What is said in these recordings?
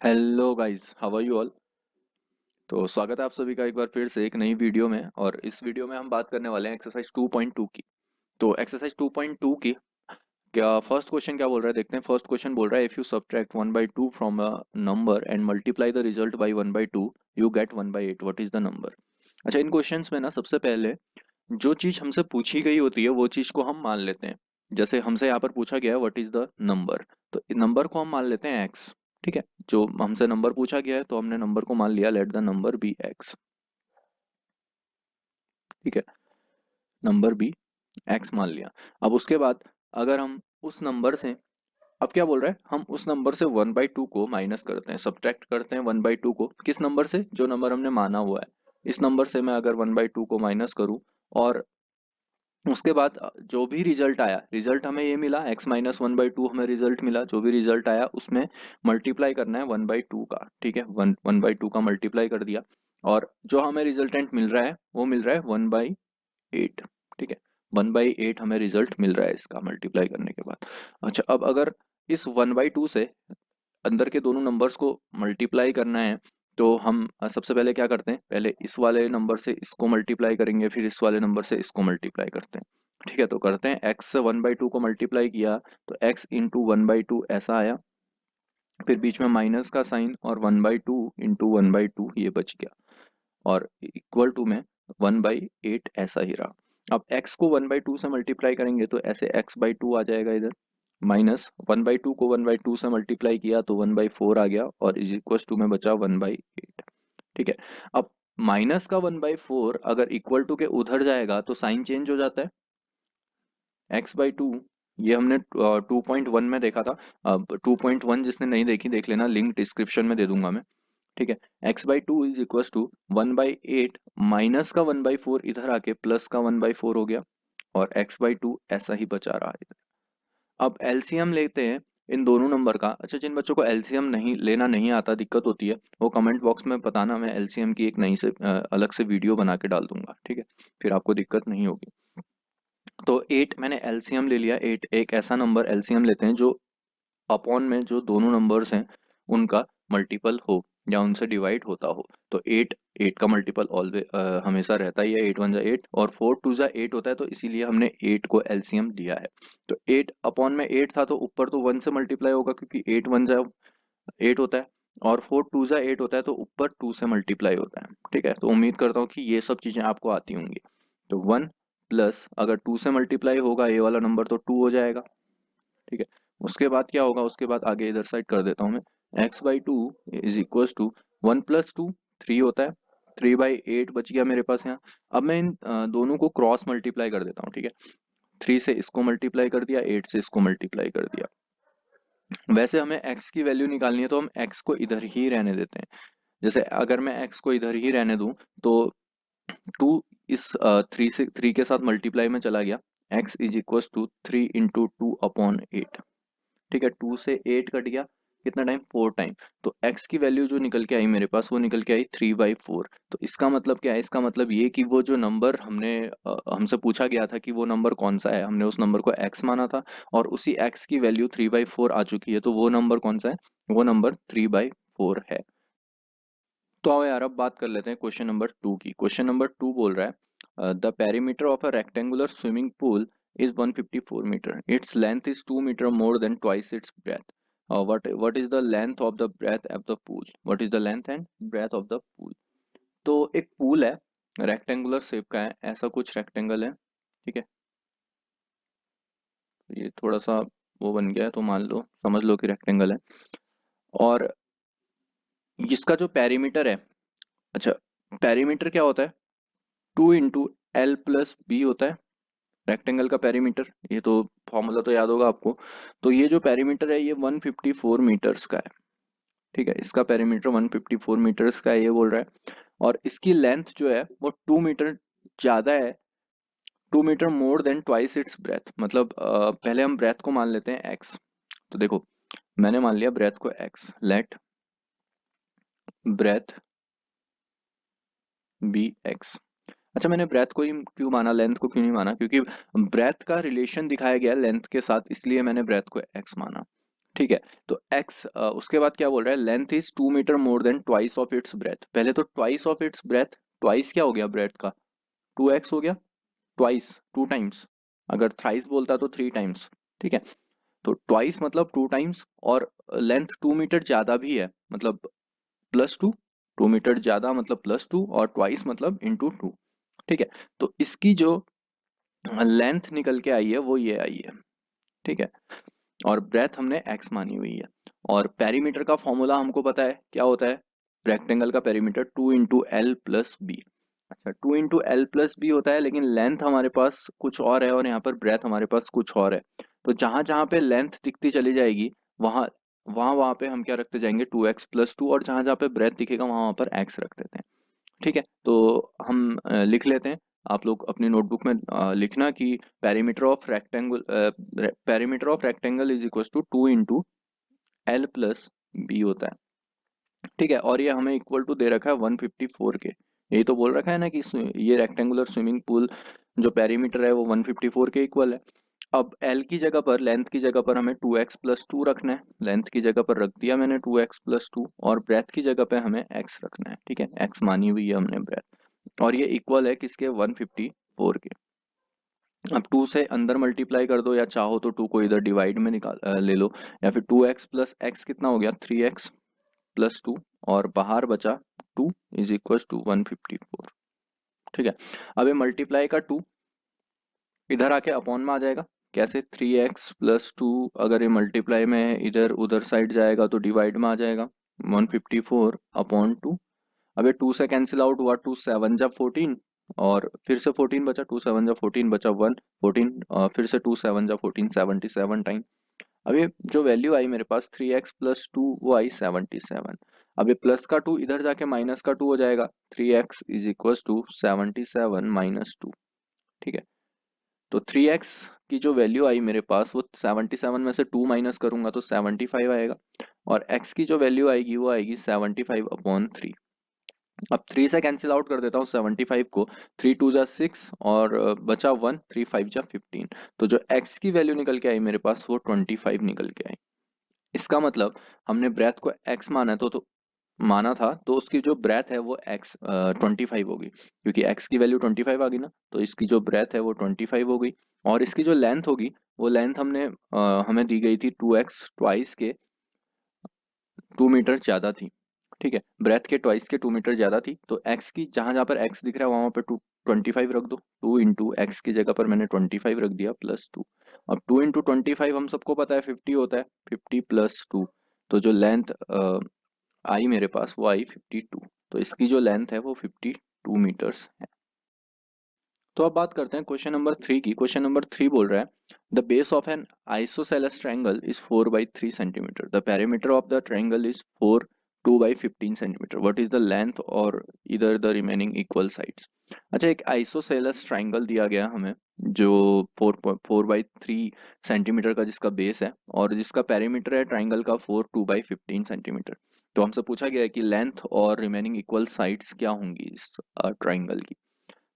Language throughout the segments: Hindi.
Hello guys, how are you all. तो स्वागत है आप सभी का एक बार फिर से एक नई वीडियो में। और इस वीडियो में हम बात करने वाले हैं एक्सरसाइज 2.2 की। तो एक्सरसाइज 2.2 की क्या फर्स्ट क्वेश्चन क्या बोल रहा है, देखते हैं। फर्स्ट क्वेश्चन बोल रहा है, if you subtract 1/2 from a number and multiply the result by 1/2 you get 1/8, what is the number. अच्छा, इन क्वेश्चंस में ना सबसे पहले जो चीज हमसे पूछी गई होती है वो चीज को हम मान लेते हैं। जैसे हमसे यहाँ पर पूछा गया है व्हाट इज द नंबर, तो नंबर को हम मान लेते हैं एक्स। ठीक है, जो हमसे नंबर पूछा गया है तो हमने नंबर को मान लिया, let the number be x. ठीक है, नंबर बी एक्स मान लिया। अब उसके बाद अगर हम उस नंबर से, अब क्या बोल रहा है, हम उस नंबर से 1/2 को माइनस करते हैं, सब्ट्रैक्ट करते हैं 1/2 को। किस नंबर से? जो नंबर हमने माना हुआ है। इस नंबर से मैं अगर 1/2 को माइनस करूं और उसके बाद जो भी रिजल्ट आया, रिजल्ट हमें ये मिला x-1/2, हमें रिजल्ट मिला, जो भी रिजल्ट आया उसमें मल्टीप्लाई करना है 1/2 का। ठीक है, 1/2 का मल्टीप्लाई कर दिया और जो हमें रिजल्टेंट मिल रहा है वो मिल रहा है 1/8। ठीक है, 1/8 हमें रिजल्ट मिल रहा है इसका मल्टीप्लाई करने के बाद। अच्छा, अब अगर इस 1/2 से अंदर के दोनों नंबर्स को मल्टीप्लाई करना है तो हम सबसे पहले क्या करते हैं, पहले इस वाले नंबर से इसको मल्टीप्लाई करेंगे, फिर इस वाले नंबर से इसको मल्टीप्लाई करते हैं। ठीक है, तो करते हैं, एक्स से 1/2 को मल्टीप्लाई किया तो एक्स इंटू 1/2 ऐसा आया, फिर बीच में माइनस का साइन और 1/2 इंटू 1/2 ये बच गया, और इक्वल टू में 1/8 ऐसा ही रहा। अब x को 1/2 से मल्टीप्लाई करेंगे तो ऐसे x/2 आ जाएगा इधर, माइनस 1/2 को 1/2 से मल्टीप्लाई किया तो 1/4 आ गया, और इज इक्वल टू में बचा 1/8। ठीक है, अब माइनस का 1/4 अगर इक्वल टू के उधर जाएगा तो साइन चेंज हो जाता है। x/2 ये हमने 2.1 में देखा था। अब 2.1 जिसने नहीं देखी देख लेना, लिंक डिस्क्रिप्शन में दे दूंगा मैं। ठीक है, x/2 is equal to 1/8 minus का 1/4 इधर आके प्लस का 1/4 हो गया, और x/2 ऐसा ही बचा रहा है। अब एलसीएम लेते हैं इन दोनों नंबर का। अच्छा, जिन बच्चों को एलसीएम नहीं लेना नहीं आता, दिक्कत होती है, वो कमेंट बॉक्स में बताना, मैं एलसीएम की एक नई से अलग से वीडियो बना के डाल दूंगा। ठीक है, फिर आपको दिक्कत नहीं होगी। तो 8 मैंने एलसीएम ले लिया। 8 एक ऐसा नंबर एलसीएम लेते हैं जो अपॉन में जो दोनों नंबर्स हैं उनका मल्टीपल हो या उनसे डिवाइड होता हो। तो 8 8 का मल्टीपल ऑलवेज हमेशा रहता ही है, 8 1 जा 8 और 4 2 जा 8 होता है, तो इसीलिए हमने 8 को एलसीएम लिया है। तो 8 अपॉन में 8 था तो ऊपर तो 1 से मल्टीप्लाई होगा क्योंकि 8 1 जा 8 होता है, और 4 2 जा 8 होता है तो ऊपर 2 से मल्टीप्लाई होता है। ठीक है, तो उम्मीद करता हूँ कि ये सब चीजें आपको आती होंगी। तो 1 प्लस अगर 2 से मल्टीप्लाई होगा ये वाला नंबर तो 2 हो जाएगा। ठीक है, उसके बाद क्या होगा, उसके बाद आगे इधर साइड कर देता हूँ मैं, x/2 इज इक्वल टू 1 + 2 3 होता है, 3/8 बच गया मेरे पास यहाँ। अब मैं इन दोनों को क्रॉस मल्टीप्लाई कर देता हूँ। ठीक है, 3 से इसको मल्टीप्लाई कर दिया, 8 से इसको मल्टीप्लाई कर दिया। वैसे हमें x की वैल्यू निकालनी है तो हम x को इधर ही रहने देते हैं। जैसे अगर मैं x को इधर ही रहने दूं तो 2 इस 3 से 3 के साथ मल्टीप्लाई में चला गया, x is equal to 3 into 2/8। ठीक है, 2 से 8 कट गया, कितना टाइम, 4 टाइम। तो x की वैल्यू जो निकल के आई मेरे पास वो निकल के आई 3/4। तो इसका मतलब क्या है, इसका मतलब ये कि वो जो नंबर हमसे पूछा गया था कि वो नंबर कौन सा है, हमने उस नंबर को x माना था और उसी x की वैल्यू 3/4 आ चुकी है, तो वो नंबर कौन सा है, वो नंबर 3/4 है। तो आओ यार, अब बात कर लेते हैं क्वेश्चन नंबर 2 की। क्वेश्चन नंबर 2 बोल रहा है, the perimeter of a rectangular swimming pool is 154 meter. Its length is 2 meter more than twice its breadth. What is the length of the breadth of the pool? What is the length and breadth of the pool? तो एक पूल है, रेक्टेंगुलर शेप का है, ऐसा कुछ रेक्टेंगल है। ठीक है, ये थोड़ा सा वो बन गया है तो मान लो, समझ लो कि रेक्टेंगल है। और इसका जो पेरीमीटर है, अच्छा, पेरीमीटर क्या होता है, 2 × L + B होता है रेक्टेंगल का पेरीमीटर। ये तो फॉर्मूला तो याद होगा आपको। तो ये जो पेरीमीटर है ये 154 मीटर्स का है। ठीक है, इसका पेरीमीटर 154 मीटर्स का है ये बोल रहा है, और इसकी लेंथ जो है वो 2 मीटर ज्यादा है, 2 metre more than twice its breadth. मतलब पहले हम ब्रेथ को मान लेते हैं x। तो देखो, मैंने मान लिया ब्रेथ को x, let breadth be x। अच्छा, मैंने ब्रेथ को ही क्यों माना, लेंथ को क्यों नहीं माना, क्योंकि ब्रेथ का रिलेशन दिखाया गया लेंथ के साथ, इसलिए मैंने ब्रेथ को x माना। ठीक है। तो x उसके बाद क्या बोल रहा है, length is 2 metre more than twice of its breadth. पहले तो twice of its breadth, twice क्या हो गया ब्रेथ का, 2x हो गया, ट्वाइस 2 टाइम्स, अगर थ्राइस बोलता तो 3 टाइम्स। ठीक है, तो ट्वाइस मतलब 2 टाइम्स, और लेंथ 2 मीटर ज्यादा भी है मतलब +2, 2 मीटर ज्यादा मतलब +2, और ट्वाइस मतलब ×2। ठीक है, तो इसकी जो लेंथ निकल के आई है वो ये आई है। ठीक है, और ब्रेथ हमने x मानी हुई है। और पेरीमीटर का फॉर्मूला हमको पता है क्या होता है, रेक्टेंगल का पेरीमीटर 2 × L + B। अच्छा, 2 × L + B होता है, लेकिन लेंथ हमारे पास कुछ और है और यहाँ पर ब्रेथ हमारे पास कुछ और है। तो जहां जहां पे लेंथ दिखती चली जाएगी, वहां वहां वहां पे हम क्या रखते जाएंगे, 2x + 2, और जहां जहां पे ब्रेथ दिखेगा वहां वहां पर x रख देते हैं। ठीक है, तो हम लिख लेते हैं। आप लोग अपनी नोटबुक में लिखना कि perimeter of rectangle is equal to 2 × L + B होता है। ठीक है, और ये हमें इक्वल टू दे रखा है 154 के। यही तो बोल रखा है ना कि ये रेक्टेंगुलर स्विमिंग पूल जो पेरीमीटर है वो 154 के इक्वल है। अब एल की जगह पर, लेंथ की जगह पर हमें 2x + 2 रखना है। लेंथ की जगह पर रख दिया मैंने 2x + 2, और ब्रेथ की जगह पे हमें x रखना है। ठीक है, x मानी हुई है हमने ब्रेथ, और ये इक्वल है किसके, 154 के। अब 2 से अंदर मल्टीप्लाई कर दो, या चाहो तो 2 को इधर डिवाइड में ले लो, या फिर 2x + x कितना हो गया, 3x + 2, और बाहर बचा 2 इज इक्वल टू 154। ठीक है, अब ये मल्टीप्लाई का 2 इधर आके अपॉन में आ जाएगा। कैसे, 3x + 2 अगर ये मल्टीप्लाई में इधर उधर साइड जाएगा तो डिवाइड में आ जाएगा, 154/2। अब ये 2 से कैंसिल आउट हुआ, 2 7 जा 14, और फिर से 14 बचा, 2 7 जा 14 बचा 1 14, फिर से 2 7 जा 14, 77 टाइम। अब ये जो वैल्यू आई मेरे पास 3x + 2 वो आई 77। अब ये प्लस का 2 इधर जाके माइनस का 2 हो जाएगा, 3x इज इक्वल टू 77 - 2। ठीक है, तो 3x की जो वैल्यू आई मेरे पास वो 77 में से 2 माइनस करूंगा तो 75 आएगा, और x की जो वैल्यू आएगी वो आएगी 75/3। अब 3 से कैंसिल आउट कर देता हूँ 75 को, 3 2 जा 6, और बचा 1, 3 5 जा 15। तो जो x की वैल्यू निकल के आई मेरे पास वो 25 निकल के आई। इसका मतलब हमने ब्रेथ को x माना है, तो माना था, तो उसकी जो ब्रेथ है वो x 25 होगी, क्योंकि x की वैल्यू 25 आ गई ना, तो इसकी जो ब्रेथ है वो 25 हो गई। और इसकी जो लेंथ होगी, वो लेंथ हमें दी गई थी 2x, ट्वाइस के 2 मीटर ज्यादा थी। ठीक है, ब्रेथ के ट्वाइस के 2 मीटर ज्यादा थी, तो x की जहां जहां पर x दिख रहा है वहां पर 25 रख दो। 2 × x की जगह पर मैंने 25 रख दिया +2। अब 2 × 25 हम सबको पता है 50 होता है, 50 + 2, तो जो लेंथ आई मेरे पास वो आई 52। तो इसकी जो लेंथ है वो 52 मीटर्स है। तो अब बात करते हैं क्वेश्चन नंबर 3 की। क्वेश्चन नंबर 3 बोल रहा है, the base of N isosceles triangle is 4/3 centimetre, the perimeter of the triangle is 2/15 centimetre, what is the length और इधर द रिमेनिंग इक्वल साइड्स। अच्छा, एक आइसोसेलेस ट्रायंगल दिया गया हमें, जो 4/3 सेंटीमीटर का जिसका बेस है, और जिसका पेरीमीटर है ट्रायंगल का 2/15 सेंटीमीटर। तो हमसे पूछा गया है कि लेंथ और रिमेनिंग इक्वल साइड्स क्या होंगी इस ट्रायंगल की।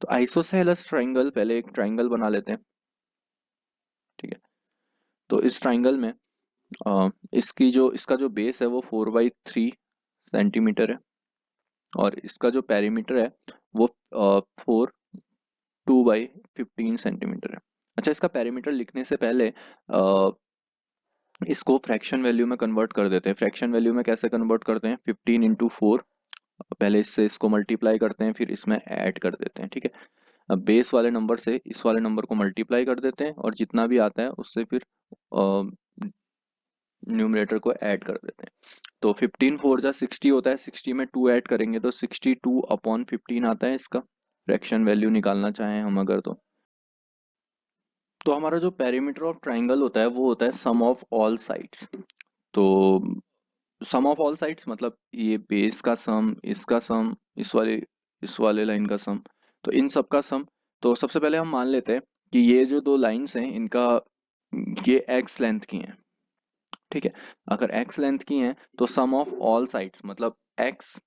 तो आइसोसेलेस ट्रायंगल, पहले एक ट्रायंगल बना लेते हैं। ठीक है, तो इस ट्रायंगल में इसका जो बेस है वो 4/3 सेंटीमीटर है, और इसका जो पेरीमीटर है वो 2/15 सेंटीमीटर है। अच्छा, इसका पेरीमीटर लिखने से पहले इसको फ्रैक्शन वैल्यू में कन्वर्ट कर देते हैं। फ्रैक्शन वैल्यू में कैसे कन्वर्ट करते हैं, 15 × 4, पहले इससे इसको मल्टीप्लाई करते हैं, फिर इसमें ऐड कर देते हैं। ठीक है, अब बेस वाले नंबर से इस वाले नंबर को मल्टीप्लाई कर देते हैं, और जितना भी आता है उससे फिर न्यूमरेटर को ऐड कर देते हैं। तो 15 4 जा 60 होता है, 60 में 2 ऐड करेंगे तो 62/15 आता है इसका, फ्रैक्शन वैल्यू निकालना चाहें हम अगर तो हमारा जो पेरीमीटर ऑफ ट्राइंगल होता है वो होता है सम ऑफ ऑल साइड्स। तो सम ऑफ ऑल साइड्स मतलब ये बेस का सम, इसका सम, इस वाले लाइन का सम, तो इन सब का सम। तो सबसे पहले हम मान लेते हैं कि ये जो दो लाइंस हैं इनका ये x लेंथ की हैं। ठीक है, अगर x लेंथ की हैं तो सम ऑफ ऑल साइड्स मतलब x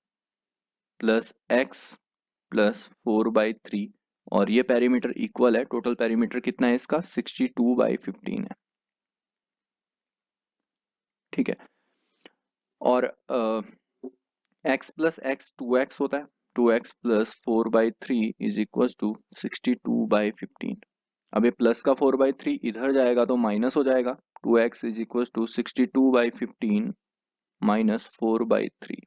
+ 4/3, और ये पेरीमीटर इक्वल है, टोटल पेरीमीटर कितना है इसका 62/15 है। ठीक है। और x प्लस एक्स 2x होता है, 2x plus 4/3 is equal to 62/15। अब ये प्लस का 4/3 इधर जाएगा तो माइनस हो जाएगा, 2x is equal to 62/15 minus 4/3।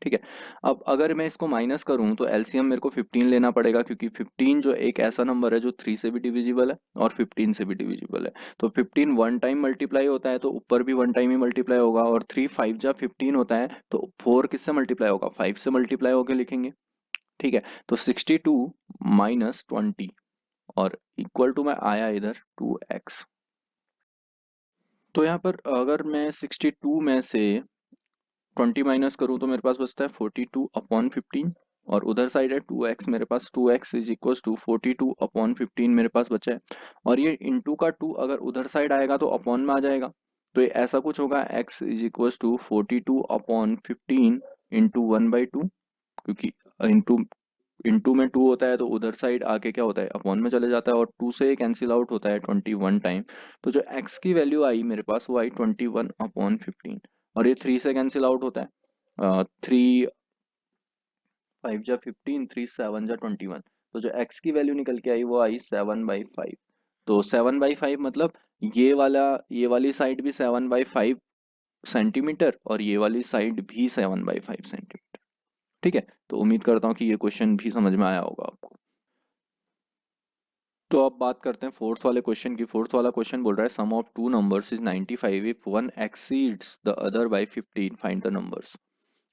ठीक है। अब अगर मैं इसको माइनस करूं तो एलसीएम मेरे को 15 लेना पड़ेगा, क्योंकि 15 जो एक ऐसा नंबर है जो 3 से भी डिविजिबल है और 15 से भी डिविजिबल है। तो 15 वन टाइम मल्टीप्लाई होता है तो ऊपर भी वन टाइम ही मल्टीप्लाई होगा, और 3 5 जा 15 होता है तो 4 किससे मल्टीप्लाई होगा, 5 से मल्टीप्लाई होकर लिखेंगे। ठीक है। तो 62 माइनस 20 और इक्वल टू में आया इधर 2x। तो यहाँ पर अगर मैं 62 में से 20 माइनस करूं तो मेरे पास बचता है 42/15, और उधर साइड है 2x, मेरे पास 2x इज इक्वल टू 42/15 मेरे पास बचा है। और ये इंटू का 2 अगर उधर साइड आएगा तो अपॉन में आ जाएगा, तो ये ऐसा कुछ होगा x is equal to 42/15 into 1/2, क्योंकि इंटू इंटू में 2 होता है तो उधर साइड आके क्या होता है, अपॉन में चले जाता है, और 2 से कैंसिल आउट होता है 21 टाइम। तो जो x की वैल्यू आई मेरे पास वो आई 21/15, और ये 3 से कैंसिल आउट होता है, 3 5 जा 15, 3 7 जा 21। तो जो x की वैल्यू निकल के आई वो आई 7/5। तो 7/5 मतलब ये वाली साइड भी 7/5 सेंटीमीटर और ये वाली साइड भी 7/5 सेंटीमीटर। ठीक है। तो उम्मीद करता हूँ कि ये क्वेश्चन भी समझ में आया होगा आपको। तो अब बात करते हैं फोर्थ वाले क्वेश्चन की। फोर्थ वाला क्वेश्चन बोल रहा है sum of two numbers is 95 if one exceeds the other by 15 find the numbers.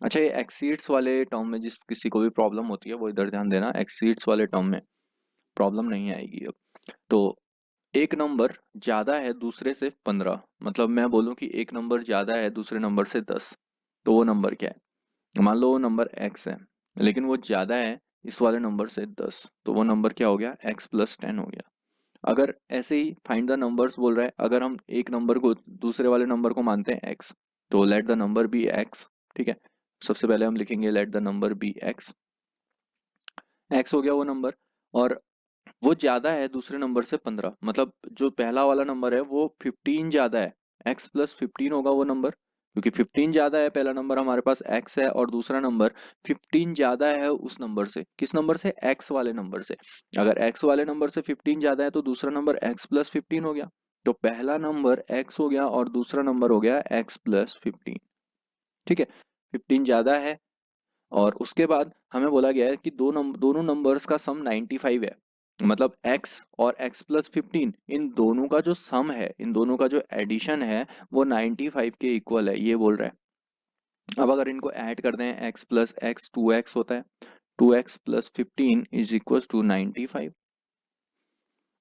अच्छा, ये एक्सीड्स वाले टर्म में जिस किसी को भी प्रॉब्लम होती है वो इधर ध्यान देना, एक्सीड्स वाले टर्म में प्रॉब्लम नहीं आएगी अब। तो एक नंबर ज्यादा है दूसरे से 15, मतलब मैं बोलूं कि एक नंबर ज्यादा है दूसरे नंबर से 10, तो वो नंबर क्या है। मान लो वो नंबर x है, लेकिन वो ज्यादा है इस वाले नंबर से 10, तो वो नंबर क्या हो गया, x प्लस 10 हो गया। अगर ऐसे ही फाइंड द नंबर्स बोल रहा है, अगर हम एक नंबर को दूसरे वाले नंबर को मानते हैं x, तो let the number be x। ठीक है। सबसे पहले हम लिखेंगे let the number be x। x हो गया वो नंबर, और वो ज्यादा है दूसरे नंबर से 15, मतलब जो पहला वाला नंबर है वो 15 ज्यादा है, x प्लस 15 होगा वो नंबर, क्योंकि 15 ज्यादा है, पहला नंबर हमारे पास x है और दूसरा नंबर 15 ज्यादा है उस नंबर से, किस नंबर से, x वाले नंबर से। अगर x वाले नंबर से 15 ज्यादा है तो दूसरा नंबर x प्लस 15 हो गया। तो पहला नंबर x हो गया और दूसरा नंबर हो गया x प्लस 15। ठीक है। 15 ज्यादा है, और उसके बाद हमें बोला गया है कि दोनों नंबर्स का सम 95 है, मतलब x और x प्लस 15 इन दोनों का जो सम है, इन दोनों का जो एडिशन है वो 95 के इक्वल है, ये बोल रहा है। अब अगर इनको ऐड कर दें x प्लस एक्स 2x होता है, 2x plus 15 is equal to 95,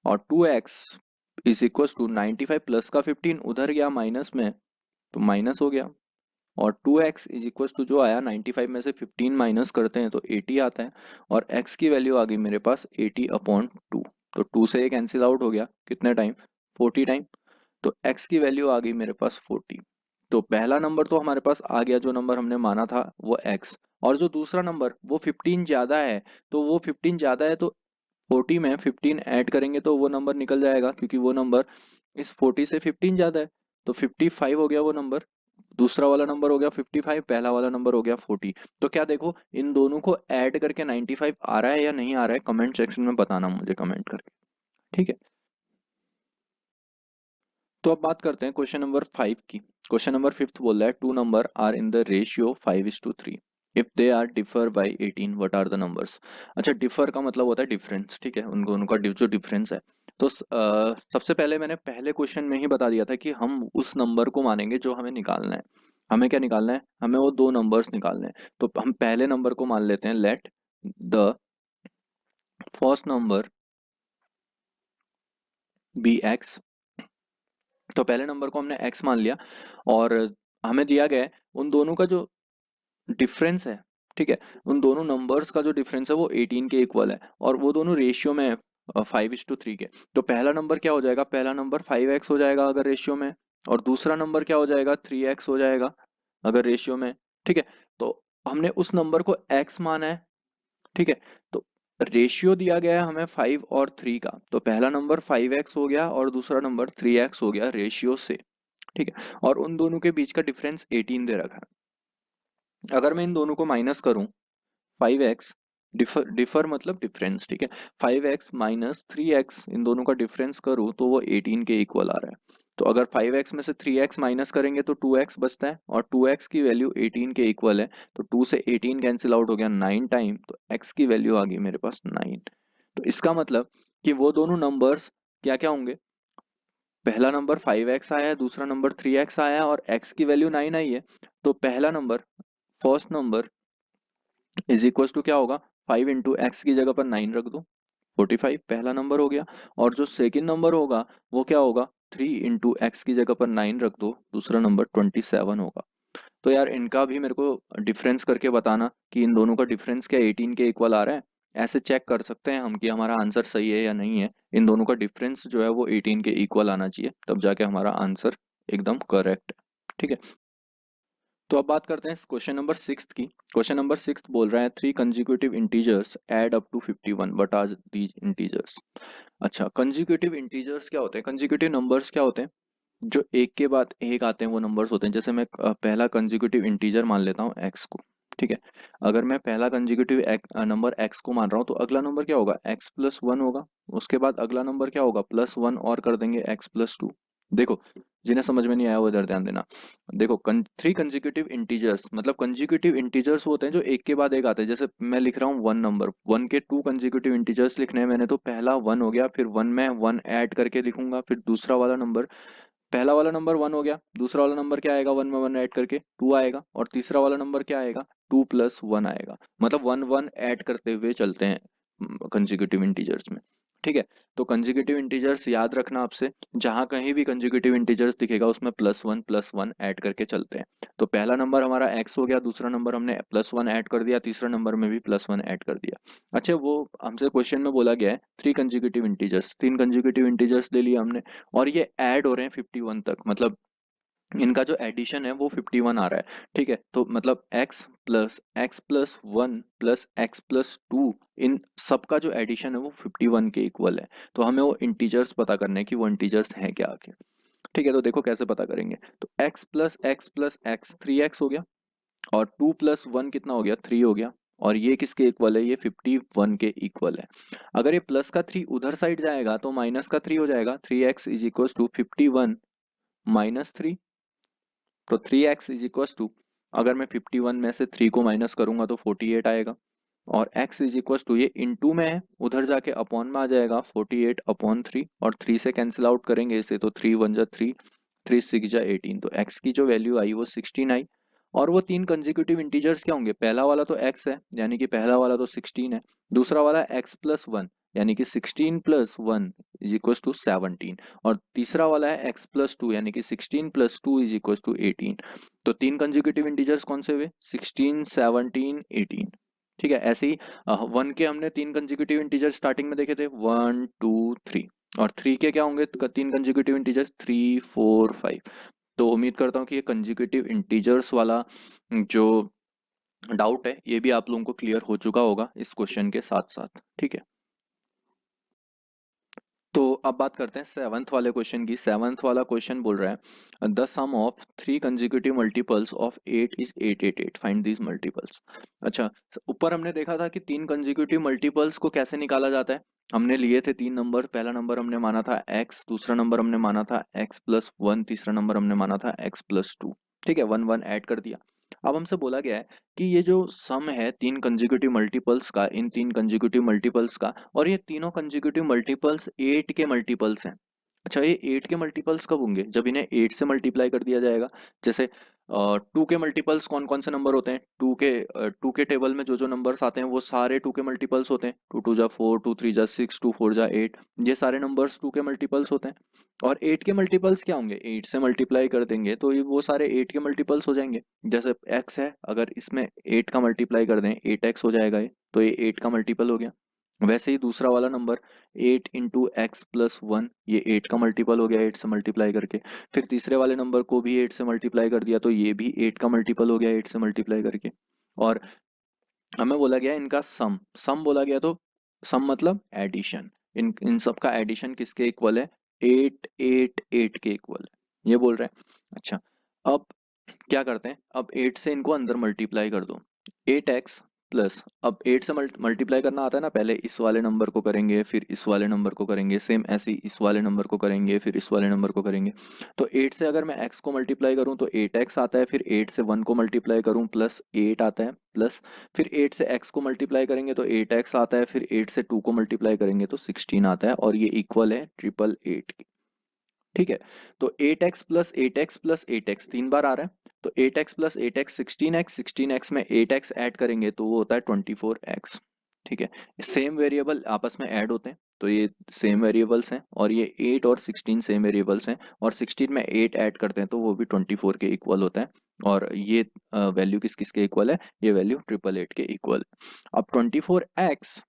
और 2x is equal to 95 plus का 15 उधर गया माइनस में, तो माइनस हो गया, और 2x इज इक्वल टू जो आया 95 में से 15 माइनस करते हैं तो 80 आता है, और x की वैल्यू आ गई मेरे पास 80/2। तो 2 से ये कैंसिल आउट हो गया कितने टाइम, 40 टाइम। तो x की वैल्यू आ गई मेरे पास 40। तो पहला नंबर तो हमारे पास आ गया, जो नंबर हमने माना था वो x, और जो दूसरा नंबर वो 15 ज्यादा है, तो वो 15 ज्यादा है तो 40 में 15 ऐड करेंगे तो वो नंबर निकल जाएगा, क्योंकि वो नंबर इस 40 से 15 ज्यादा है, तो 55 हो गया वो नंबर। दूसरा वाला नंबर हो गया 55, पहला वाला नंबर हो गया 40। तो क्या देखो, इन दोनों को ऐड करके 95 आ रहा है या नहीं आ रहा है, कमेंट सेक्शन में बताना मुझे कमेंट करके। ठीक है। तो अब बात करते हैं क्वेश्चन नंबर 5 की। क्वेश्चन नंबर 5 बोल रहा है two numbers are in the ratio 5:3, if they are differ by 18 what are the numbers. अच्छा, डिफर का मतलब होता है डिफरेंस। ठीक है, उनको उनका जो डिफरेंस है। तो सबसे पहले मैंने पहले क्वेश्चन में ही बता दिया था कि हम उस नंबर को मानेंगे जो हमें निकालना है। हमें क्या निकालना है, हमें वो दो नंबर्स निकालने हैं। तो हम पहले नंबर को मान लेते हैं, let the first number be x. तो पहले नंबर को हमने x मान लिया, और हमें दिया गया है उन दोनों का जो डिफरेंस है। ठीक है। उन दोनों नंबर्स का जो डिफरेंस है वो 18 के इक्वल है, और वो दोनों रेशियो में है 5:3 के। तो पहला नंबर क्या हो जाएगा, पहला नंबर 5x हो जाएगा अगर रेशियो में, और दूसरा नंबर क्या हो जाएगा, 3x हो जाएगा अगर रेशियो में। ठीक है। तो हमने उस नंबर को x माना है। ठीक है। तो रेशियो दिया गया है हमें 5 और 3 का, तो पहला नंबर 5x हो गया और दूसरा नंबर 3x हो गया रेशियो से। ठीक है, और उन दोनों के बीच का डिफरेंस 18 दे रखा है। अगर मैं इन दोनों को माइनस करूं, 5x, डिफर डिफर मतलब डिफरेंस, ठीक है, 5x माइनस 3x, इन दोनों का डिफरेंस करूँ तो वो 18 के इक्वल आ रहा है। तो अगर 5x में से 3x माइनस करेंगे तो 2x बचता है, और 2x की वैल्यू 18 के इक्वल है, तो 2 से 18 कैंसिल आउट हो गया 9 टाइम, तो x की वैल्यू आ गई मेरे पास 9। तो इसका मतलब कि वो दोनों नंबर्स क्या क्या होंगे, पहला नंबर 5x आया है, दूसरा नंबर 3x आया है, और x की वैल्यू 9 आई है। तो पहला number, first number is equal to क्या होगा, 5 इंटू एक्स की जगह पर 9 रख दो, 45 पहला नंबर हो गया। और जो सेकंड नंबर होगा वो क्या होगा, 3 इंटू एक्स की जगह पर 9 रख दो, दूसरा नंबर 27 होगा। तो यार इनका भी मेरे को डिफरेंस करके बताना कि इन दोनों का डिफरेंस क्या 18 के इक्वल आ रहा है। ऐसे चेक कर सकते हैं हम कि हमारा आंसर सही है या नहीं है। इन दोनों का डिफरेंस जो है वो 18 के इक्वल आना चाहिए, तब जाके हमारा आंसर एकदम करेक्ट है। ठीक है, तो अब बात करते हैं क्वेश्चन नंबर 6 की। क्वेश्चन नंबर 6 बोल रहा है, three consecutive integers add up to 51, what are these integers. अच्छा, कंसेक्यूटिव इंटीजर्स क्या होते हैं, कंसेक्यूटिव नंबर्स क्या होते हैं, जो एक के बाद एक आते हैं वो नंबर्स होते हैं। जैसे मैं पहला कंसेक्यूटिव इंटीजर मान लेता हूँ एक्स को, ठीक है। अगर मैं पहला कंसेक्यूटिव नंबर एक्स को मान रहा हूँ तो अगला नंबर क्या होगा, एक्स प्लस वन होगा। उसके बाद अगला नंबर क्या होगा, प्लस वन और कर देंगे एक्स प्लस टू। देखो, जिन्हें समझ में नहीं आया वो इधर ध्यान देना। देखो, थ्री कंसेक्यूटिव इंटीजर्स मतलब कंसेक्यूटिव इंटीजर्स होते हैं जो एक के बाद एक आते हैं। जैसे मैं लिख रहा हूँ वन नंबर, वन के टू कंसेक्यूटिव इंटीजर्स लिखने हैं मैंने, तो पहला वन हो गया, फिर वन में वन ऐड करके लिखूंगा, फिर दूसरा वाला नंबर, पहला वाला नंबर वन हो गया, दूसरा वाला नंबर क्या आएगा, वन में वन ऐड करके टू आएगा, और तीसरा वाला नंबर क्या आएगा, टू प्लस वन आएगा। मतलब वन वन ऐड करते हुए चलते हैं कंसेक्यूटिव इंटीजर्स में। ठीक है, तो कंसेक्यूटिव इंटीजर्स याद रखना आपसे, जहां कहीं भी कंसेक्यूटिव इंटीजर्स दिखेगा उसमें प्लस वन ऐड करके चलते हैं। तो पहला नंबर हमारा एक्स हो गया, दूसरा नंबर हमने प्लस वन ऐड कर दिया, तीसरा नंबर में भी प्लस वन ऐड कर दिया। अच्छा, वो हमसे क्वेश्चन में बोला गया है थ्री कंसेक्यूटिव इंटीजर्स, तीन कंसेक्यूटिव इंटीजर्स ले लिया हमने, और ये ऐड हो रहे हैं 51 तक, मतलब इनका जो एडिशन है वो 51 आ रहा है। ठीक है, तो मतलब X plus one plus X plus two, इन सबका जो एडिशन है वो 51 के इक्वल है। तो हमें वो इंटीजर्स पता करने हैं कि वो इंटीजर्स हैं क्या आखिर। ठीक है, तो देखो कैसे पता करेंगे। तो एक्स प्लस एक्स 3x हो गया, और टू प्लस वन कितना हो गया, थ्री हो गया, और ये किसके इक्वल है, ये 51 के इक्वल है। अगर ये प्लस का थ्री उधर साइड जाएगा तो माइनस का थ्री हो जाएगा, 3x is equal to 51 minus three. तो 3x इज इक्वल टू, अगर मैं 51 में से 3 को माइनस करूंगा तो 48 आएगा, और x इज इक्वल टू, ये इनटू में है, उधर जाके अपॉन में आ जाएगा 48 अपॉन थ्री, और 3 से कैंसिल आउट करेंगे इसे तो 3 वन जा थ्री, थ्री सिक्स जा 18, तो x की जो वैल्यू आई वो 16 आई। और वो तीन कंसेक्यूटिव इंटीजर्स क्या होंगे, पहला वाला तो x है यानी कि पहला वाला तो 16 है, दूसरा वाला x प्लस वन यानी कि 16 plus one is equal to 17, और तीसरा वाला है x प्लस टू यानी कि 16 plus two is equal to 18। तो तीन कंसेक्यूटिव इंटीजर्स कौन से हुए, 16 17 18। ठीक है, ऐसे ही वन के हमने तीन कंसेक्यूटिव इंटीजर स्टार्टिंग में देखे थे, वन टू थ्री, और थ्री के क्या होंगे तीन consecutive integers, three four five. तो उम्मीद करता हूँ कि ये कंसेक्यूटिव इंटीजर्स वाला जो डाउट है ये भी आप लोगों को क्लियर हो चुका होगा इस क्वेश्चन के साथ साथ। ठीक है, तो अब बात करते हैं सेवन्थ वाले क्वेश्चन की। सेवन्थ वाला क्वेश्चन बोल रहा है, the sum of three consecutive multiples of 8 is 888, find these multiples. अच्छा, ऊपर हमने देखा था कि तीन कंसेक्यूटिव मल्टीपल्स को कैसे निकाला जाता है। हमने लिए थे तीन नंबर, पहला नंबर हमने माना था x, दूसरा नंबर हमने माना था x प्लस वन, तीसरा नंबर हमने माना था x प्लस टू। ठीक है, वन वन ऐड कर दिया। अब हमसे बोला गया है कि ये जो सम है तीन कंसेक्यूटिव मल्टीपल्स का, इन तीन कंसेक्यूटिव मल्टीपल्स का, और ये तीनों कंसेक्यूटिव मल्टीपल्स 8 के मल्टीपल्स हैं। अच्छा, ये 8 के मल्टीपल्स कब होंगे, जब इन्हें 8 से मल्टीप्लाई कर दिया जाएगा। जैसे टू के मल्टीपल्स कौन कौन से नंबर होते हैं, टू के टेबल में जो जो नंबर्स आते हैं वो सारे टू के मल्टीपल्स होते हैं, टू टू जा फोर, टू थ्री जा सिक्स, टू फोर जा एट, ये सारे नंबर्स टू के मल्टीपल्स होते हैं। और 8 के मल्टीपल्स क्या होंगे, 8 से मल्टीप्लाई कर देंगे तो ये वो सारे 8 के मल्टीपल्स हो जाएंगे। जैसे x है, अगर इसमें 8 का मल्टीप्लाई कर दें 8x हो जाएगा ये, तो ये 8 का मल्टीपल हो गया। वैसे ही दूसरा वाला number 8 into x plus one, ये 8 का मल्टीपल हो गया 8 से मल्टीप्लाई करके। फिर तीसरे वाले नंबर को भी 8 से मल्टीप्लाई कर दिया तो ये भी 8 का मल्टीपल हो गया 8 से मल्टीप्लाई करके। और हमें बोला गया इनका सम, सम बोला गया तो सम मतलब एडिशन, इन इन सब का एडिशन किसके इक्वल है, 8 8 8 के इक्वल है। ये बोल रहे हैं। अच्छा, अब क्या करते हैं, अब 8 से इनको अंदर मल्टीप्लाई कर दो। 8x प्लस, अब 8 से मल्टीप्लाई करना आता है ना, पहले इस वाले नंबर को करेंगे फिर इस वाले नंबर को करेंगे, सेम ऐसे ही इस वाले नंबर को करेंगे फिर इस वाले नंबर को करेंगे। तो 8 से अगर मैं x को मल्टीप्लाई करूं तो 8x आता है, फिर 8 से 1 को मल्टीप्लाई करूं प्लस 8 आता है, प्लस फिर 8 से x को मल्टीप्लाई करेंगे तो 8x आता है, फिर 8 से 2 को मल्टीप्लाई करेंगे तो 16 आता है, और ये इक्वल है 888 की। ठीक है, तो 8x प्लस 8x 3 बार आ रहा है, तो 8x plus 8x 16x, 16x में 8x ऐड करेंगे तो वो होता है 24x। ठीक है, सेम वेरिएबल आपस में ऐड होते हैं, तो ये सेम वेरिएबल्स हैं, और ये 8 और 16 सेम वेरिएबल्स हैं, और 16 में 8 ऐड करते हैं तो वो भी 24 के इक्वल होता है। और ये वैल्यू किस किस के इक्वल है, ये वैल्यू 888 के इक्वल। अब 24x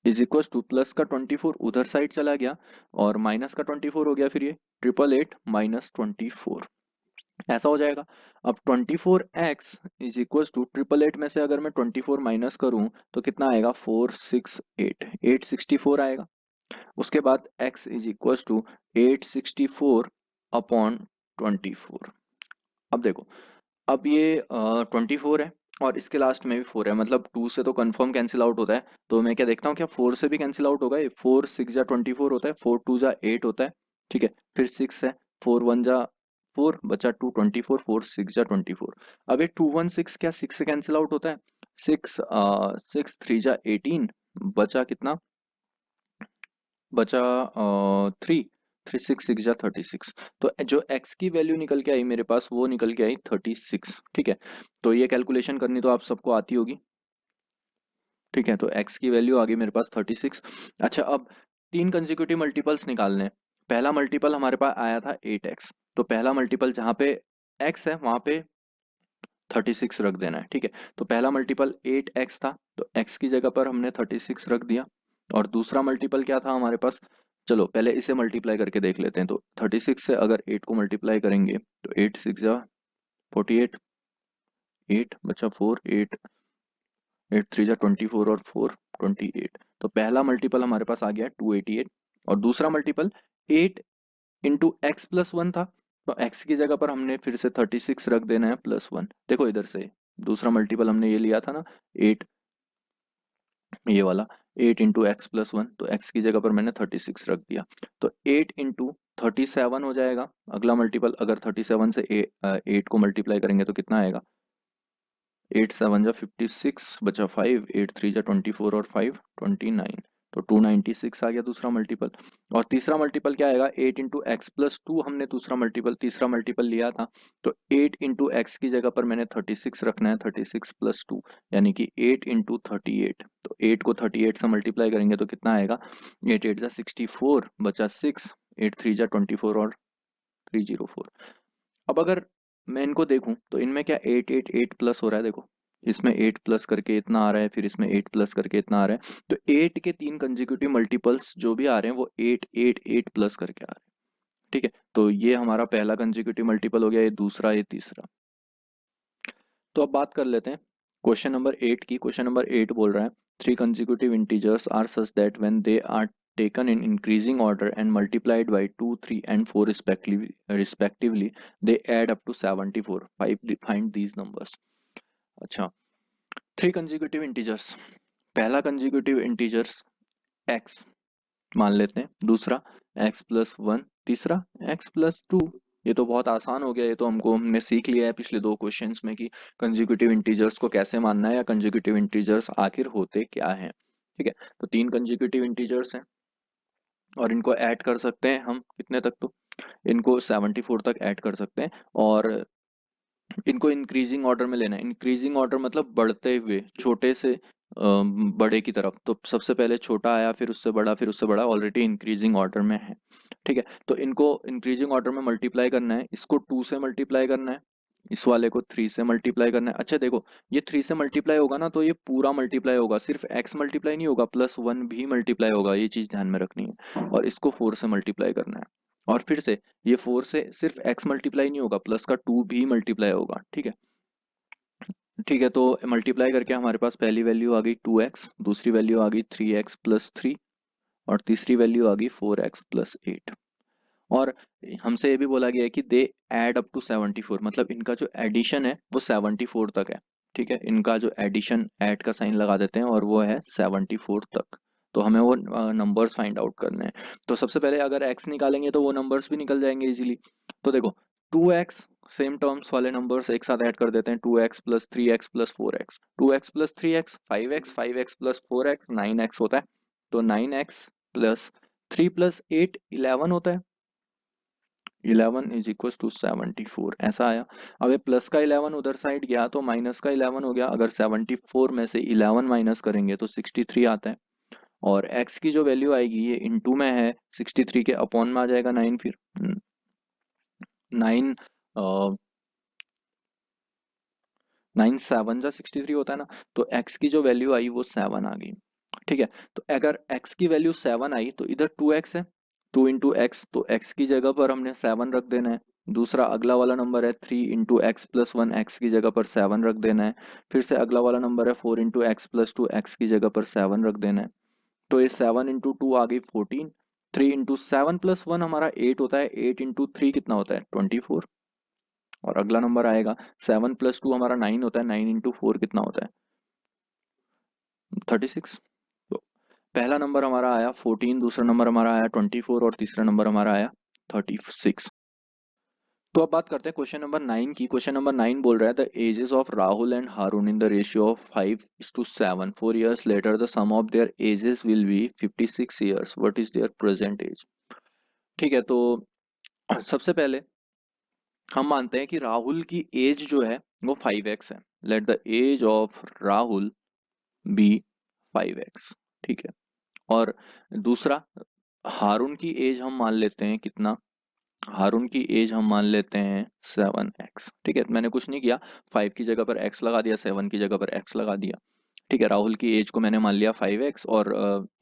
is equal to, plus का 24 उधर साइड चला गया और माइनस का 24 हो गया, फिर ये 888 माइनस 24 ऐसा हो जाएगा। अब 24x इज इक्वल टू 888 में से अगर मैं 24 माइनस करूं तो कितना आएगा, 468, 864 आएगा। उसके बाद x is equal to 864 upon 24। अब देखो, अब ये 24 है और इसके लास्ट में भी 4 है, मतलब 2 से तो कंफर्म कैंसिल आउट होता है, तो मैं क्या देखता हूँ, क्या 4 से भी कैंसिल आउट होगा, ये 4 6 जा 24 होता है, 4 2 जा 8 होता है। ठीक है, फिर 6 है, 4 1 जा 4 बचा 2, 24, 4 6 जा 24। अब ये 2 1 6 क्या 6 से कैंसिल आउट होता है, 6 6 3 जा 18, बचा कितना, बचा 3, 3 6 6 जा 36। तो जो x की वैल्यू निकल के आई मेरे पास, वो निकल के आई 36। ठीक है, तो ये कैलकुलेशन करनी तो आप सबको आती होगी। ठीक है, तो x की वैल्यू आ गई मेरे पास 36। अच्छा, अब तीन कंसेक्यूटिव मल्टीपल्स निकालने हैं। पहला मल्टीपल हमारे पास आया था 8x, तो पहला मल्टीपल जहां पे x है वहां पे 36 रख देना है। ठीक है, तो पहला मल्टीपल 8x था, तो x की जगह पर हमने 36 रख दिया। और दूसरा मल्टीपल क्या था हमारे पास, चलो पहले इसे मल्टीप्लाई करके देख लेते हैं। तो 36 से अगर 8 को मल्टीप्लाई करेंगे तो 8 6 जा 48, 8 बचा 4, 8 8 3 जा 24 और 4 28। तो पहला मल्टीपल हमारे पास आ गया 288, और दूसरा multiple 8 into x plus one था, तो एक्स की जगह पर हमने फिर से 36 रख देना है प्लस वन। देखो इधर से दूसरा मल्टीपल हमने ये लिया था ना, 8, ये वाला 8 इंटू एक्स प्लस वन, तो एक्स की जगह पर मैंने 36 रख दिया, तो 8 इंटू 37 हो जाएगा अगला मल्टीपल। अगर 37 से 8 को मल्टीप्लाई करेंगे तो कितना आएगा, 8 7 जा 56 बचा 5, 8 3 जा 24 और 5 29, तो 296 आ गया दूसरा मल्टीपल। और तीसरा मल्टीपल क्या आएगा, 8 इंटू एक्स प्लस टू हमने दूसरा मल्टीपल तीसरा मल्टीपल लिया था, तो 8 इंटू एक्स की जगह पर मैंने 36 रखना है, 36 प्लस टू यानी कि 8 इंटू 38। तो 8 को 38 से मल्टीप्लाई करेंगे तो कितना आएगा, 8 8 जा 64 बचा 6, 8 3 जा 24 और 304। अब अगर मैं इनको देखूं तो इनमें क्या 8 8 8 प्लस हो रहा है, देखो इसमें 8 प्लस करके इतना आ रहा है, फिर इसमें 8 प्लस करके इतना आ रहा है, तो 8 के तीन कंसेक्यूटिव मल्टीपल्स जो भी आ रहे हैं वो 8 8 8 प्लस करके आ रहे हैं। ठीक है, तो ये हमारा पहला कंसेक्यूटिव मल्टीपल हो गया, ये दूसरा, ये तीसरा। तो अब बात कर लेते हैं क्वेश्चन नंबर 8 की। क्वेश्चन नंबर 8 बोल रहा है, three consecutive integers are such that when they are taken in increasing order and multiplied by 2 3 and 4 respectively they add up to 74, find these numbers। अच्छा, थ्री कंसेक्यूटिव इंटीजर्स, पहला कंसेक्यूटिव इंटीजर्स x मान लेते हैं, दूसरा x प्लस वन, तीसरा x प्लस टू। ये तो बहुत आसान हो गया, ये तो हमने सीख लिया है पिछले दो क्वेश्चंस में कि कंसेक्यूटिव इंटीजर्स को कैसे मानना है, या कंसेक्यूटिव इंटीजर्स आखिर होते क्या हैं। ठीक है, तो तीन कंसेक्यूटिव इंटीजर्स हैं और इनको ऐड कर सकते हैं हम कितने तक, तो इनको 74 तक ऐड कर सकते हैं। और इनको इंक्रीजिंग ऑर्डर में लेना है, इंक्रीजिंग ऑर्डर मतलब बढ़ते हुए छोटे से बड़े की तरफ, तो सबसे पहले छोटा आया फिर उससे बड़ा फिर उससे बड़ा, ऑलरेडी इंक्रीजिंग ऑर्डर में है। ठीक है, तो इनको इंक्रीजिंग ऑर्डर में मल्टीप्लाई करना है, इसको 2 से मल्टीप्लाई करना है, इस वाले को 3 से मल्टीप्लाई करना है। अच्छा देखो, ये 3 से मल्टीप्लाई होगा ना तो ये पूरा मल्टीप्लाई होगा, सिर्फ x मल्टीप्लाई नहीं होगा, प्लस वन भी मल्टीप्लाई होगा, ये चीज ध्यान में रखनी है। और इसको 4 से मल्टीप्लाई करना है, और फिर से ये 4 से सिर्फ x मल्टीप्लाई नहीं होगा, प्लस का 2 भी मल्टीप्लाई होगा। ठीक है, ठीक है, तो मल्टीप्लाई करके हमारे पास पहली वैल्यू आ गई 2x, दूसरी वैल्यू आ गई 3x प्लस थ्री, और तीसरी वैल्यू आ गई 4x प्लस एट। और हमसे ये भी बोला गया है कि दे ऐड अप टू 74, मतलब इनका जो एडिशन है वो 74 तक है। ठीक है, इनका जो एडिशन ऐड का साइन लगा देते हैं और वो है 74 तक। तो हमें वो नंबर्स फाइंड आउट करने हैं। तो सबसे पहले अगर x निकालेंगे तो वो नंबर्स भी निकल जाएंगे इजीली। तो देखो 2x, सेम टर्म्स वाले नंबर्स एक साथ ऐड कर देते हैं, 2x plus 3x plus 4x, 2x plus 3x 5x, 5x plus 4x 9x होता है। तो 9x प्लस 3 प्लस 8 11 होता है। 11 इज इक्वल टू 74 ऐसा आया। अब ये प्लस का 11 उधर साइड गया तो माइनस का 11 हो गया। अगर 74 में से 11 माइनस करेंगे तो 63 आता है। और x की जो वैल्यू आएगी ये इनटू में है 63 के अपॉन में आ जाएगा 9। फिर 9 9 7 जा 63 होता है ना। तो x की जो वैल्यू आई वो 7 आ गई। ठीक है, तो अगर x की वैल्यू 7 आई तो इधर 2x है, 2 इंटू एक्स, तो x की जगह पर हमने 7 रख देना है। दूसरा अगला वाला नंबर है 3 into x plus one, x की जगह पर 7 रख देना है। फिर से अगला वाला नंबर है 4 into x plus to, x की जगह पर 7 रख देना है। तो ये 7 इंटू टू आ गई 14। 3 इंटू 7 प्लस वन हमारा 8 होता है, 8 इंटू थ्री कितना होता है 24। और अगला नंबर आएगा 7 प्लस टू हमारा 9 होता है, 9 इंटू फोर कितना होता है 36। तो पहला नंबर हमारा आया 14, दूसरा नंबर हमारा आया 24 और तीसरा नंबर हमारा आया 36। तो अब बात करते हैं क्वेश्चन नंबर 9 की। क्वेश्चन नंबर 9 बोल रहा है the ages of Rahul and Haroon in the ratio of 5:7 4 years later the sum of their ages will be 56 years, what is their present age. ठीक है, तो सबसे पहले हम मानते हैं कि राहुल की एज जो है वो 5x है। Let the age of Rahul be 5x। ठीक है, और दूसरा हारून की एज हम मान लेते हैं कितना, हारून की एज हम मान लेते हैं 7x। ठीक है, तो मैंने कुछ नहीं किया, 5 की जगह पर x लगा दिया, 7 की जगह पर x लगा दिया। ठीक है, राहुल की एज को मैंने मान लिया 5x और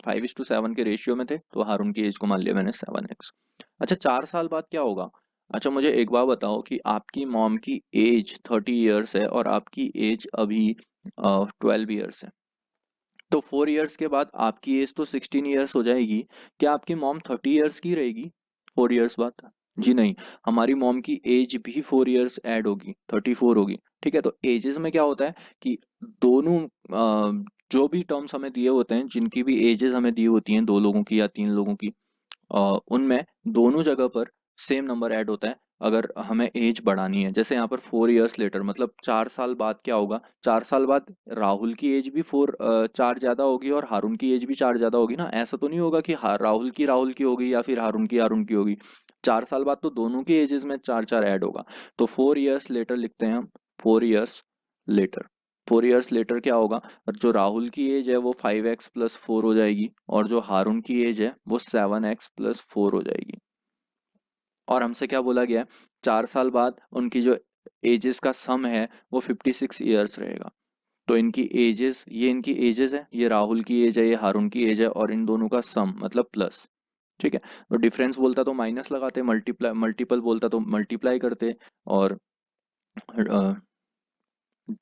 5:7 के रेशियो में थे, तो हारून की एज को मान लिया मैंने 7x। अच्छा, 4 साल बाद क्या होगा। अच्छा, मुझे एक बात बताओ कि आपकी मॉम की एज 30 years है और आपकी एज अभी 12 years है। तो 4 years के बाद आपकी एज तो 16 years हो जाएगी। क्या आपकी मॉम 30 years की रहेगी 4 years बाद? जी नहीं, हमारी मॉम की एज भी 4 years ऐड होगी, 34 होगी। ठीक है, तो एजेस में क्या होता है कि दोनों जो भी टर्म्स हमें दिए होते हैं, जिनकी भी एजेस हमें दी होती हैं, 2 लोगों की या 3 लोगों की, उनमें दोनों जगह पर सेम नंबर ऐड होता है अगर हमें एज बढ़ानी है। जैसे यहाँ पर 4 years लेटर, मतलब 4 साल बाद क्या होगा, 4 साल बाद राहुल की एज भी 4 ज्यादा होगी और हारून की एज भी 4 ज्यादा होगी ना। ऐसा तो नहीं होगा कि राहुल की होगी या फिर हारून की होगी। 4 साल बाद तो दोनों की एजेस में 4 4 ऐड होगा। तो 4 years लेटर लिखते हैं हम, 4 years लेटर। 4 years लेटर क्या होगा, और जो राहुल की एज है वो 5x प्लस 4 हो जाएगी और जो हारून की एज है वो 7x प्लस 4 हो जाएगी। और हमसे क्या बोला गया है, 4 साल बाद उनकी जो एजेस का सम है वो 56 years रहेगा। तो इनकी एजेस, ये इनकी एजेस है, ये राहुल की एज है, ये हारून की एज है, और इन दोनों का सम मतलब प्लस। ठीक है, तो डिफरेंस बोलता तो माइनस लगाते, मल्टीप्लाई मल्टीपल बोलता तो मल्टीप्लाई करते, और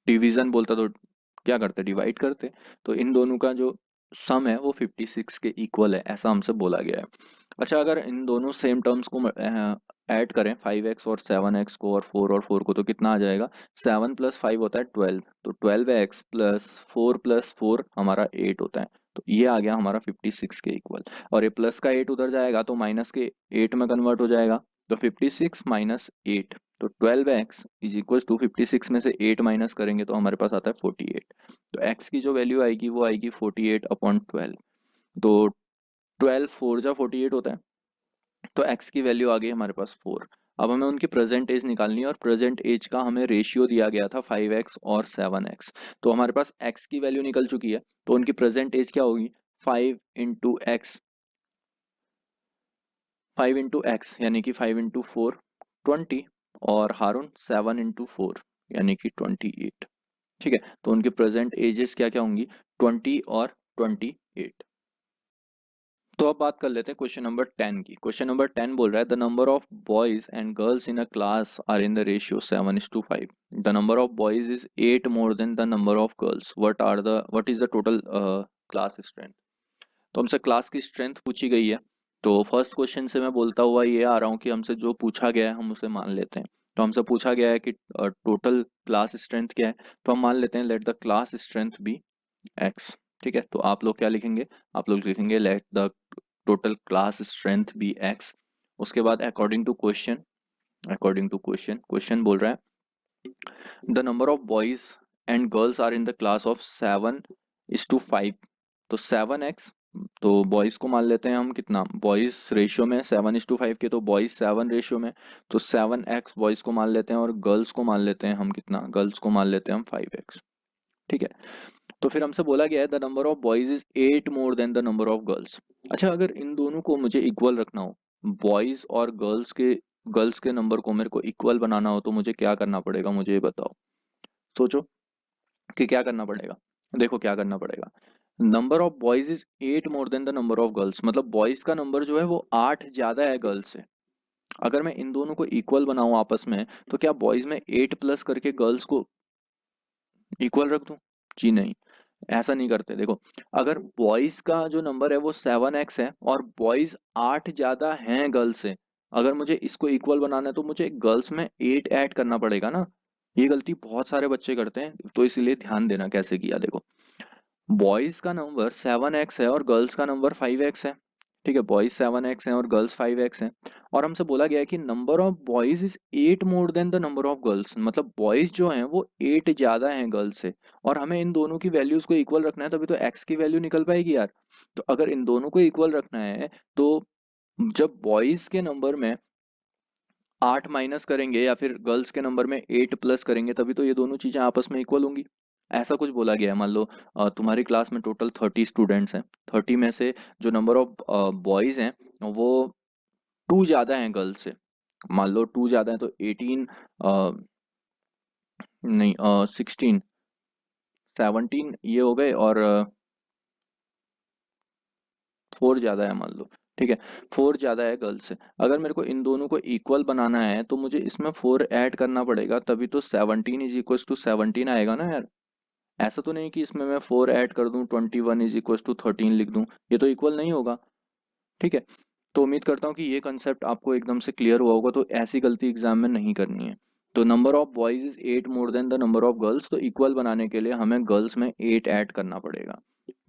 डिवीजन बोलता तो क्या करते, डिवाइड करते। तो इन दोनों का जो सम है वो 56 के इक्वल है, ऐसा हमसे बोला गया है। अच्छा, अगर इन दोनों सेम टर्म्स को ऐड करें, 5x और 7x को और 4 और 4 को, तो कितना आ जाएगा, 7 प्लस 5 होता है 12, तो 12x प्लस 4 प्लस 4 हमारा 8 होता है। तो ये आ गया हमारा 56 के इक्वल। और ये प्लस का 8 उधर जाएगा तो माइनस के 8 में कन्वर्ट हो जाएगा। तो 56 माइनस 8, तो 12x इज इक्वल टू 56 में से 8 माइनस करेंगे तो हमारे पास आता है 48। तो x की जो वैल्यू आएगी वो आएगी 48/12। तो 12 4 जा 48 होता है, तो x की वैल्यू आ गई हमारे पास 4। अब हमें उनकी प्रेजेंट एज निकालनी है और प्रेजेंट एज का हमें रेशियो दिया गया था 5x और 7x। तो हमारे पास x की वैल्यू निकल चुकी है, तो उनकी प्रेजेंट एज क्या होगी, 5 इंटू एक्स, 5 इंटू एक्स यानी कि 5 इंटू 4 20, और हारून 7 इंटू 4 यानी कि 28। ठीक है, तो उनके प्रेजेंट एजेस क्या क्या होंगी, 20 और 28। तो अब बात कर लेते हैं क्वेश्चन नंबर 10 की। क्वेश्चन नंबर 10 बोल रहा है the number of boys and girls in a class are in the ratio 7:5। The number of boys is 8 more than the number of girls, what is the total class strength. तो हमसे क्लास की स्ट्रेंथ पूछी गई है। तो फर्स्ट क्वेश्चन से मैं बोलता हुआ ये आ रहा हूँ कि हमसे जो पूछा गया है हम उसे मान लेते हैं। तो हमसे पूछा गया है कि टोटल क्लास स्ट्रेंथ क्या है, तो हम मान लेते हैं let the class strength be x. ठीक है, तो आप लोग क्या लिखेंगे, आप लोग लिखेंगे let the total class strength be x. उसके बाद according to question, according to question, question बोल रहा है the number of boys and girls are in the class of 7:5। तो 7x, तो बॉयज को मान लेते हैं हम कितना, बॉयज रेशियो में 7:5 के, तो बॉयज 7 रेशियो में, तो 7x बॉयज को मान लेते हैं और गर्ल्स को मान लेते हैं हम कितना, गर्ल्स को मान लेते हैं हम 5x। ठीक है, तो फिर हमसे बोला गया है the number of boys is 8 more than the number of girls. अच्छा, अगर इन दोनों को मुझे इक्वल रखना हो, बॉयज और गर्ल्स के नंबर को मेरे को इक्वल बनाना हो, तो मुझे क्या करना पड़ेगा, मुझे ये बताओ। सोचो कि क्या करना पड़ेगा। देखो क्या करना पड़ेगा, number of boys is 8 more than the number of girls, मतलब बॉयज का नंबर जो है वो 8 ज्यादा है गर्ल्स से। अगर मैं इन दोनों को इक्वल बनाऊं आपस में, तो क्या बॉयज में 8 प्लस करके गर्ल्स को इक्वल रख दूं? जी नहीं, ऐसा नहीं करते। देखो, अगर बॉयज का जो नंबर है वो 7x है और बॉयज 8 ज्यादा हैं गर्ल्स से, अगर मुझे इसको इक्वल बनाना है तो मुझे गर्ल्स में 8 ऐड करना पड़ेगा ना। ये गलती बहुत सारे बच्चे करते हैं, तो इसलिए ध्यान देना कैसे किया। देखो, बॉयज का नंबर 7x है और गर्ल्स का नंबर 5x है। ठीक है, बॉयज 7x है और गर्ल्स 5x है। और हमसे बोला गया है कि number of boys is 8 more than the number of girls, मतलब बॉयज जो हैं वो 8 ज्यादा हैं गर्ल्स से। और हमें इन दोनों की वैल्यूज को इक्वल रखना है, तभी तो x की वैल्यू निकल पाएगी यार। तो अगर इन दोनों को इक्वल रखना है, तो जब बॉयज के नंबर में 8 माइनस करेंगे या फिर गर्ल्स के नंबर में 8 प्लस करेंगे, तभी तो ये दोनों चीजें आपस में इक्वल होंगी। ऐसा कुछ बोला गया है। मान लो तुम्हारी क्लास में टोटल 30 स्टूडेंट्स हैं, 30 में से जो नंबर ऑफ बॉयज हैं वो 2 ज्यादा हैं गर्ल्स से। मान लो 2 ज्यादा है तो 18, नहीं 16, 17 ये हो गए, और 4 ज्यादा है मान लो। ठीक है, 4 ज्यादा है गर्ल्स से। अगर मेरे को इन दोनों को इक्वल बनाना है तो मुझे इसमें 4 ऐड करना पड़ेगा, तभी तो 17 इज इक्वल टू 17 आएगा ना यार। ऐसा तो नहीं कि इसमें मैं 4 ऐड कर दूं 21 इज इक्वल टू 13 लिख दूं, ये तो इक्वल नहीं होगा। ठीक है, तो उम्मीद करता हूँ कि ये कंसेप्ट आपको एकदम से क्लियर हुआ होगा, तो ऐसी गलती एग्जाम में नहीं करनी है। तो number of boys is 8 more than the number of girls, तो इक्वल बनाने के लिए हमें गर्ल्स में 8 ऐड करना पड़ेगा।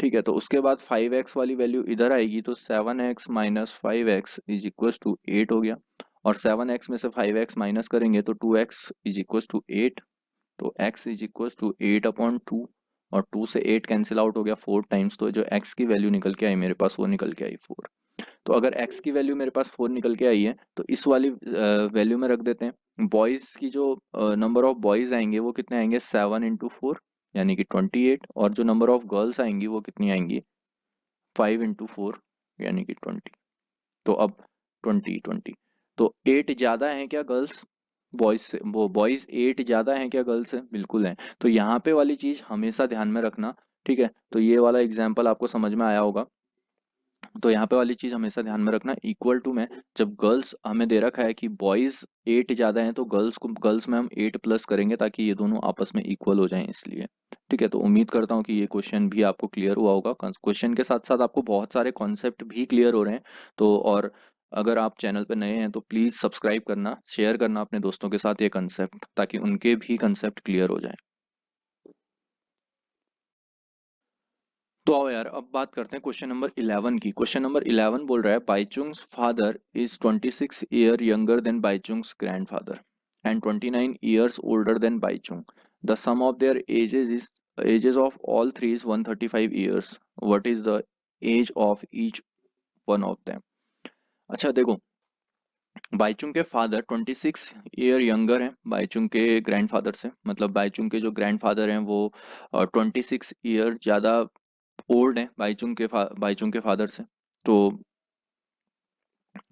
ठीक है, तो उसके बाद 5x वाली वैल्यू इधर आएगी, तो 7x minus 5x is equal to 8 हो गया। और 7x में से 5x माइनस करेंगे तो 2x इज इक्वल टू 8। तो x इज इक्वल टू 8/2, और 2 से 8 कैंसिल आउट हो गया 4 टाइम्स, तो जो x की वैल्यू निकल के आई मेरे पास वो निकल के आई 4। तो अगर x की वैल्यू मेरे पास 4 निकल के आई है, तो इस वाली वैल्यू में रख देते हैं। बॉयज की जो नंबर ऑफ बॉयज आएंगे वो कितने आएंगे, 7 इंटू 4 यानी कि 28, और जो नंबर ऑफ गर्ल्स आएंगी वो कितनी आएंगी, 5 इंटू 4 यानी कि 20। तो अब 20 तो 8 ज्यादा है क्या गर्ल्स बॉयज से, वो बॉयज 8 ज्यादा है क्या गर्ल्स से, बिल्कुल है। तो यहाँ पे वाली चीज हमेशा ध्यान में रखना। ठीक है, तो ये वाला एग्जाम्पल आपको समझ में आया होगा। तो यहाँ पे वाली चीज हमेशा ध्यान में रखना, इक्वल टू में जब गर्ल्स हमें दे रखा है कि बॉयज 8 ज्यादा हैं, तो गर्ल्स में हम 8 प्लस करेंगे ताकि ये दोनों आपस में इक्वल हो जाएं, इसलिए। ठीक है, तो उम्मीद करता हूँ कि ये क्वेश्चन भी आपको क्लियर हुआ होगा। क्वेश्चन के साथ साथ आपको बहुत सारे कॉन्सेप्ट भी क्लियर हो रहे हैं। तो और अगर आप चैनल पर नए हैं तो प्लीज सब्सक्राइब करना, शेयर करना अपने दोस्तों के साथ ये कंसेप्ट, ताकि उनके भी कंसेप्ट क्लियर हो जाए। तो आओ यार, अब बात करते हैं क्वेश्चन नंबर 11 की। क्वेश्चन नंबर 11 बोल रहा है Bhaichung's father is 26 year younger than Bhaichung's grandfather and 29 years older than Bhaichung. The sum of their ages of all three is 135 years. What is the age of each one of them. अच्छा देखो, बाईचुंग के फादर 26 ईयर यंगर हैं बाईचुंग के ग्रैंडफादर से, मतलब बाईचुंग के जो ग्रैंडफादर हैं वो 26 ईयर ज्यादा ओल्ड है बाईचुंग के फादर से। तो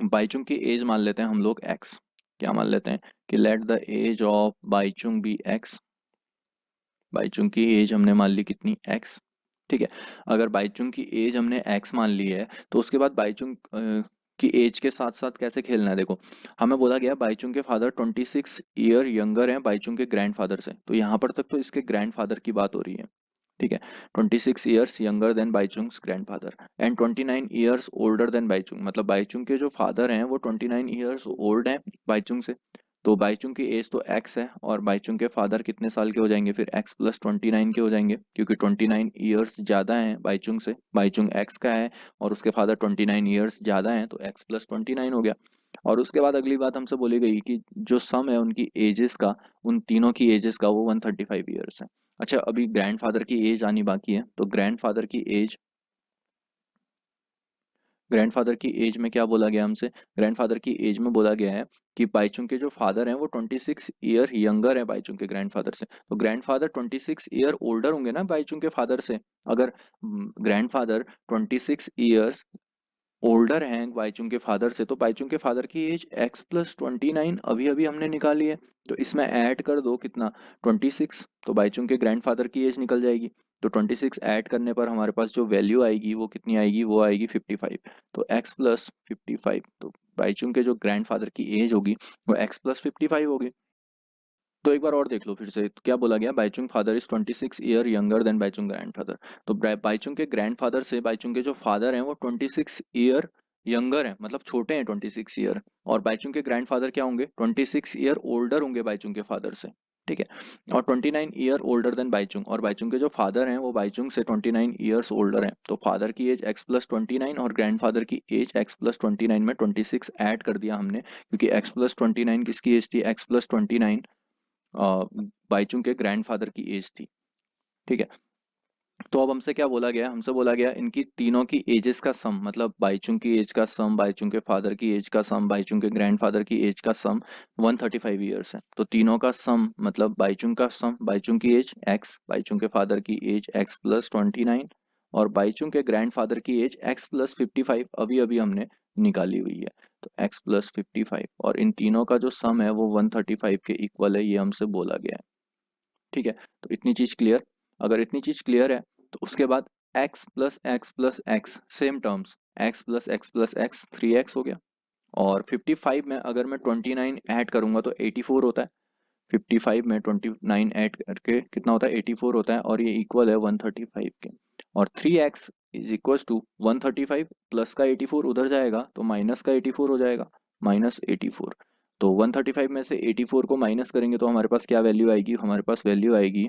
बाईचुंग की एज मान लेते हैं हम लोग एक्स। क्या मान लेते हैं कि let the age of Bhaichung be x. Bhaichung की एज हमने मान ली कितनी, एक्स। ठीक है, अगर बाईचुंग की एज हमने एक्स मान ली है, तो उसके बाद बाईचुंग की एज के साथ साथ कैसे खेलना है। देखो, हमें बोला गया बाईचुंग के फादर 26 ईयर यंगर हैं बाईचुंग के ग्रैंडफादर से, तो यहाँ पर तक तो इसके ग्रैंडफादर की बात हो रही है। ठीक है। 26 years younger than Bhaichung's grandfather and 29 years older than Bhaichung, मतलब बाईचुंग के जो फादर हैं वो 29 ईयर्स ओल्ड हैं बाईचुंग से। तो बाईचुंग की एज तो एक्स है और बाईचुंग के फादर कितने साल के हो जाएंगे फिर, एक्स प्लस 29 के हो जाएंगे, क्योंकि 29 ईयर्स ज्यादा हैं बाईचुंग से, बाईचुंग एक्स का है और उसके फादर 29 ईयर्स ज्यादा हैं, तो एक्स प्लस 29 हो गया। और उसके बाद अगली बात हमसे बोली गई कि जो सम है उनकी एजेस का, उन तीनों की एजेस का, वो 135 ईयर्स है। अच्छा, अभी ग्रैंडफादर की एज आनी बाकी है, तो ग्रैंडफादर की एज में क्या बोला गया हमसे, ग्रैंडफादर की एज में बोला गया है कि बाईचुंग के जो फादर हैं वो 26 ईयर यंगर है बाईचुंग के ग्रैंडफादर से, तो ग्रैंडफादर 26 ईयर ओल्डर होंगे ना बाईचुंग के फादर से। अगर ग्रैंडफादर 26 ईयर्स ओल्डर हैं बाईचुंग के फादर से, तो बाईचुंग के फादर की एज एक्स प्लस 29 अभी अभी हमने निकाली है, तो इसमें ऐड कर दो कितना, 26, तो बाईचुंग के ग्रैंडफादर की एज निकल जाएगी। तो 26 ऐड करने पर हमारे पास जो वैल्यू आएगी वो कितनी आएगी, वो आएगी 55, तो एक्स प्लस 55, तो बाईचुंग के जो ग्रैंडफादर की एज होगी वो एक्स प्लस 55 होगी। तो एक बार और देख लो फिर से, तो क्या बोला गया, Bhaichung father is 26 year younger than Bhaichung grandfather, तो बाईचुंग के ग्रैंडफादर से बाईचुंग के जो फादर हैं वो 26 ईयर यंगर हैं, मतलब छोटे हैं 26 ईयर, और बाईचुंग के ग्रैंडफादर क्या होंगे, 26 ईयर ओल्डर होंगे बाईचुंग के फादर से। ठीक है। और 29 ईयर ओल्डर देन बाईचुंग, और बाईचुंग के जो फादर हैं वो बाईचुंग से 29 ईयर्स ओल्डर हैं, तो फादर की एज एक्स प्लस 29 और ग्रैंडफादर की एज एक्स प्लस 29 में 26 ऐड कर दिया हमने, क्योंकि एक्स प्लस 29 किसकी एज थी, एक्स प्लस 29 बाईचुंग के ग्रैंडफादर की एज थी। ठीक है। तो अब हमसे क्या बोला गया, हमसे बोला गया इनकी तीनों की एजेस का सम, मतलब बाईचुंग की एज का सम, बाईचुंग के फादर की एज का सम, बाईचुंग के ग्रैंडफादर की एज का सम 135 ईयर्स है। तो तीनों का सम मतलब बाईचुंग का सम, बाईचुंग की एज एक्स, बाईचुंग के फादर की एज एक्स प्लस 29 और बाईचुंग के ग्रैंडफादर की एज एक्स प्लस 55 अभी अभी हमने निकाली हुई है, तो एक्स प्लस 55, और इन तीनों का जो सम है वो 135 के इक्वल है, ये हमसे बोला गया है। ठीक है। तो इतनी चीज क्लियर, अगर इतनी चीज क्लियर है तो उसके बाद x plus X plus x same terms, x plus X plus x 3x हो गया, और 55 में अगर मैं 29 ऐड करूंगा तो 84 होता है, 55 में 29 ऐड करके कितना होता है, 84 होता है, और ये इक्वल है 135 के, और 3x is equal to 135 plus का 84 उधर जाएगा तो माइनस का 84 हो जाएगा, माइनस 84, तो 135 में से 84 को माइनस करेंगे तो हमारे पास क्या वैल्यू आएगी, हमारे पास वैल्यू आएगी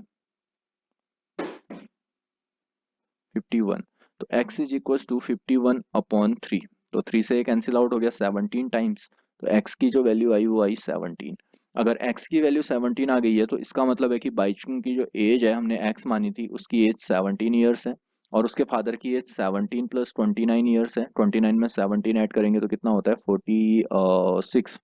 51, तो x is equal to 51 upon 3, तो 3 से ये कैंसिल आउट हो गया 17 टाइम्स, तो x की जो वैल्यू आई वो आई 17। अगर x की वैल्यू 17 आ गई है तो इसका मतलब है कि बाईचुंग की जो एज है हमने x मानी थी उसकी एज 17 ईयर्स है, और उसके फादर की एज 17 प्लस 29 ईयर्स है, 29 में 17 ऐड करेंगे तो कितना होता है 46,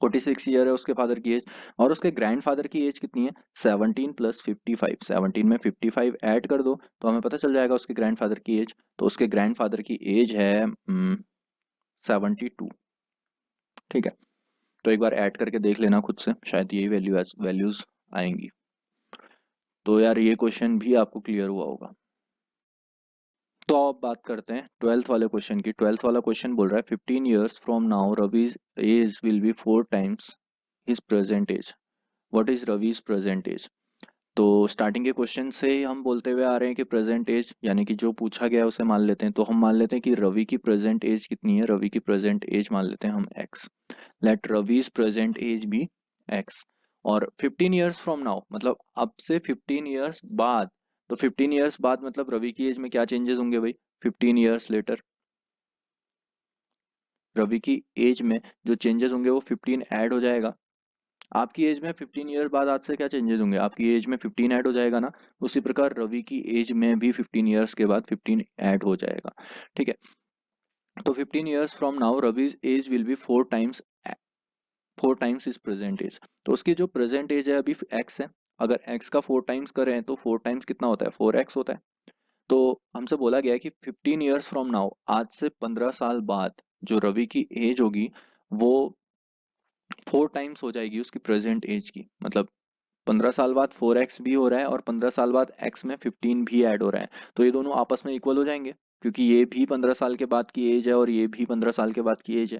46 ईयर है उसके फादर की एज, और उसके ग्रैंडफादर की एज कितनी है 17 प्लस 55, 17 में 55 ऐड कर दो तो हमें पता चल जाएगा उसके ग्रैंडफादर की एज, तो उसके ग्रैंडफादर की एज है 72। ठीक है। तो एक बार ऐड करके देख लेना खुद से, शायद यही वैल्यूज आएंगी। तो यार ये क्वेश्चन भी आपको क्लियर हुआ होगा। तो अब बात करते हैं ट्वेल्थ वाले क्वेश्चन की। ट्वेल्थ वाला क्वेश्चन बोल रहा है 15 years from now Ravi's age will be 4 times his present age, what is Ravi's present age. तो स्टार्टिंग के क्वेश्चन से ही हम बोलते हुए आ रहे हैं कि प्रेजेंट एज यानी कि जो पूछा गया है उसे मान लेते हैं, तो हम मान लेते हैं कि रवि की प्रेजेंट एज कितनी है, रवि की प्रेजेंट एज मान लेते हैं हम x, let Ravi's present age be x, और 15 ईयर्स फ्रॉम नाउ मतलब अब से 15 ईयर्स बाद, तो 15 ईयर्स बाद मतलब रवि की एज में क्या चेंजेस होंगे भाई, 15 ईयर्स लेटर रवि की एज में जो चेंजेस होंगे वो 15 ऐड हो जाएगा। आपकी एज में 15 ईयर बाद आज से क्या चेंजेस होंगे, आपकी एज में 15 ऐड हो जाएगा ना, उसी प्रकार रवि की एज में भी 15 ईयर्स के बाद 15 ऐड हो जाएगा। ठीक है। तो 15 years from now Ravi's age will be 4 times is present age, तो उसकी जो प्रेजेंट एज है अभी एक्स है, अगर एक्स का 4 टाइम्स करें तो 4 टाइम्स कितना होता है 4x होता है। तो हमसे बोला गया है कि 15 ईयर्स फ्रॉम नाउ आज से 15 साल बाद जो रवि की एज होगी वो 4 टाइम्स हो जाएगी उसकी प्रेजेंट एज की, मतलब 15 साल बाद 4x भी हो रहा है और 15 साल बाद x में 15 भी ऐड हो रहा है, तो ये दोनों आपस में इक्वल हो जाएंगे, क्योंकि ये भी 15 साल के बाद की एज है और ये भी 15 साल के बाद की एज है।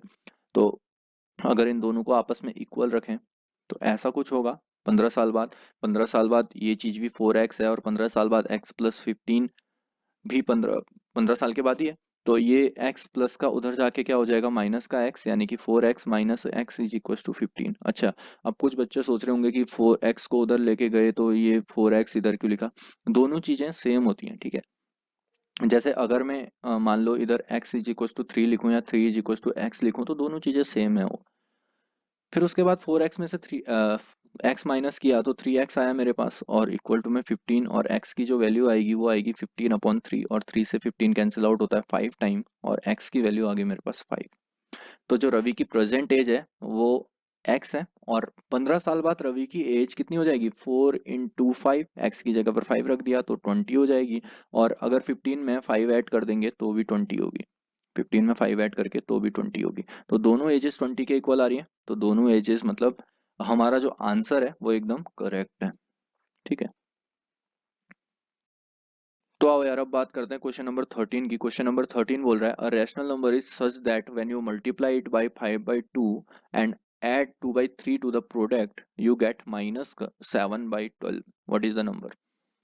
तो अगर इन दोनों को आपस में इक्वल रखें तो ऐसा कुछ होगा, 15 साल बाद, 15 साल बाद ये चीज भी 4x है, और 15 साल बाद x+15 भी 15 15 साल के बाद ही है। तो ये x प्लस का उधर जाके क्या हो जाएगा, माइनस का x, यानी कि 4x minus x is equal to 15। अच्छा, अब कुछ बच्चे सोच रहे होंगे कि 4x को उधर लेके गए तो ये 4x इधर क्यों लिखा। दोनों चीजें सेम होती हैं, ठीक है। जैसे अगर मैं मान लो इधर x इज इक्वल टू 3 लिखूं या 3 इज इक्वल टू x लिखूं, तो दोनों चीजें सेम है वो। फिर उसके बाद 4x में से 3 x माइनस किया तो 3x आया मेरे पास, और इक्वल टू में 15, और x की जो वैल्यू आएगी वो आएगी 15/3, और 3 से 15 कैंसिल आउट होता है 5 टाइम, और x की वैल्यू आ गई मेरे पास 5। तो जो रवि की प्रेजेंट एज है वो x है, और 15 साल बाद रवि की एज कितनी हो जाएगी, 4 × 5, x की जगह पर 5 रख दिया तो 20 हो जाएगी, और अगर 15 में 5 ऐड कर देंगे तो भी 20 होगी, 15 में 5 ऐड करके तो भी 20 होगी। तो दोनों एजेस 20 के इक्वल आ रही है, तो दोनों एजेस मतलब हमारा जो आंसर है वो एकदम करेक्ट है, ठीक है। तो आओ यार, अब बात करते हैं क्वेश्चन नंबर 13 की। क्वेश्चन नंबर 13 बोल रहा है a rational number is such that when you multiply it by 5/2 and add 2/3 to the product you get -7/12, what is the number.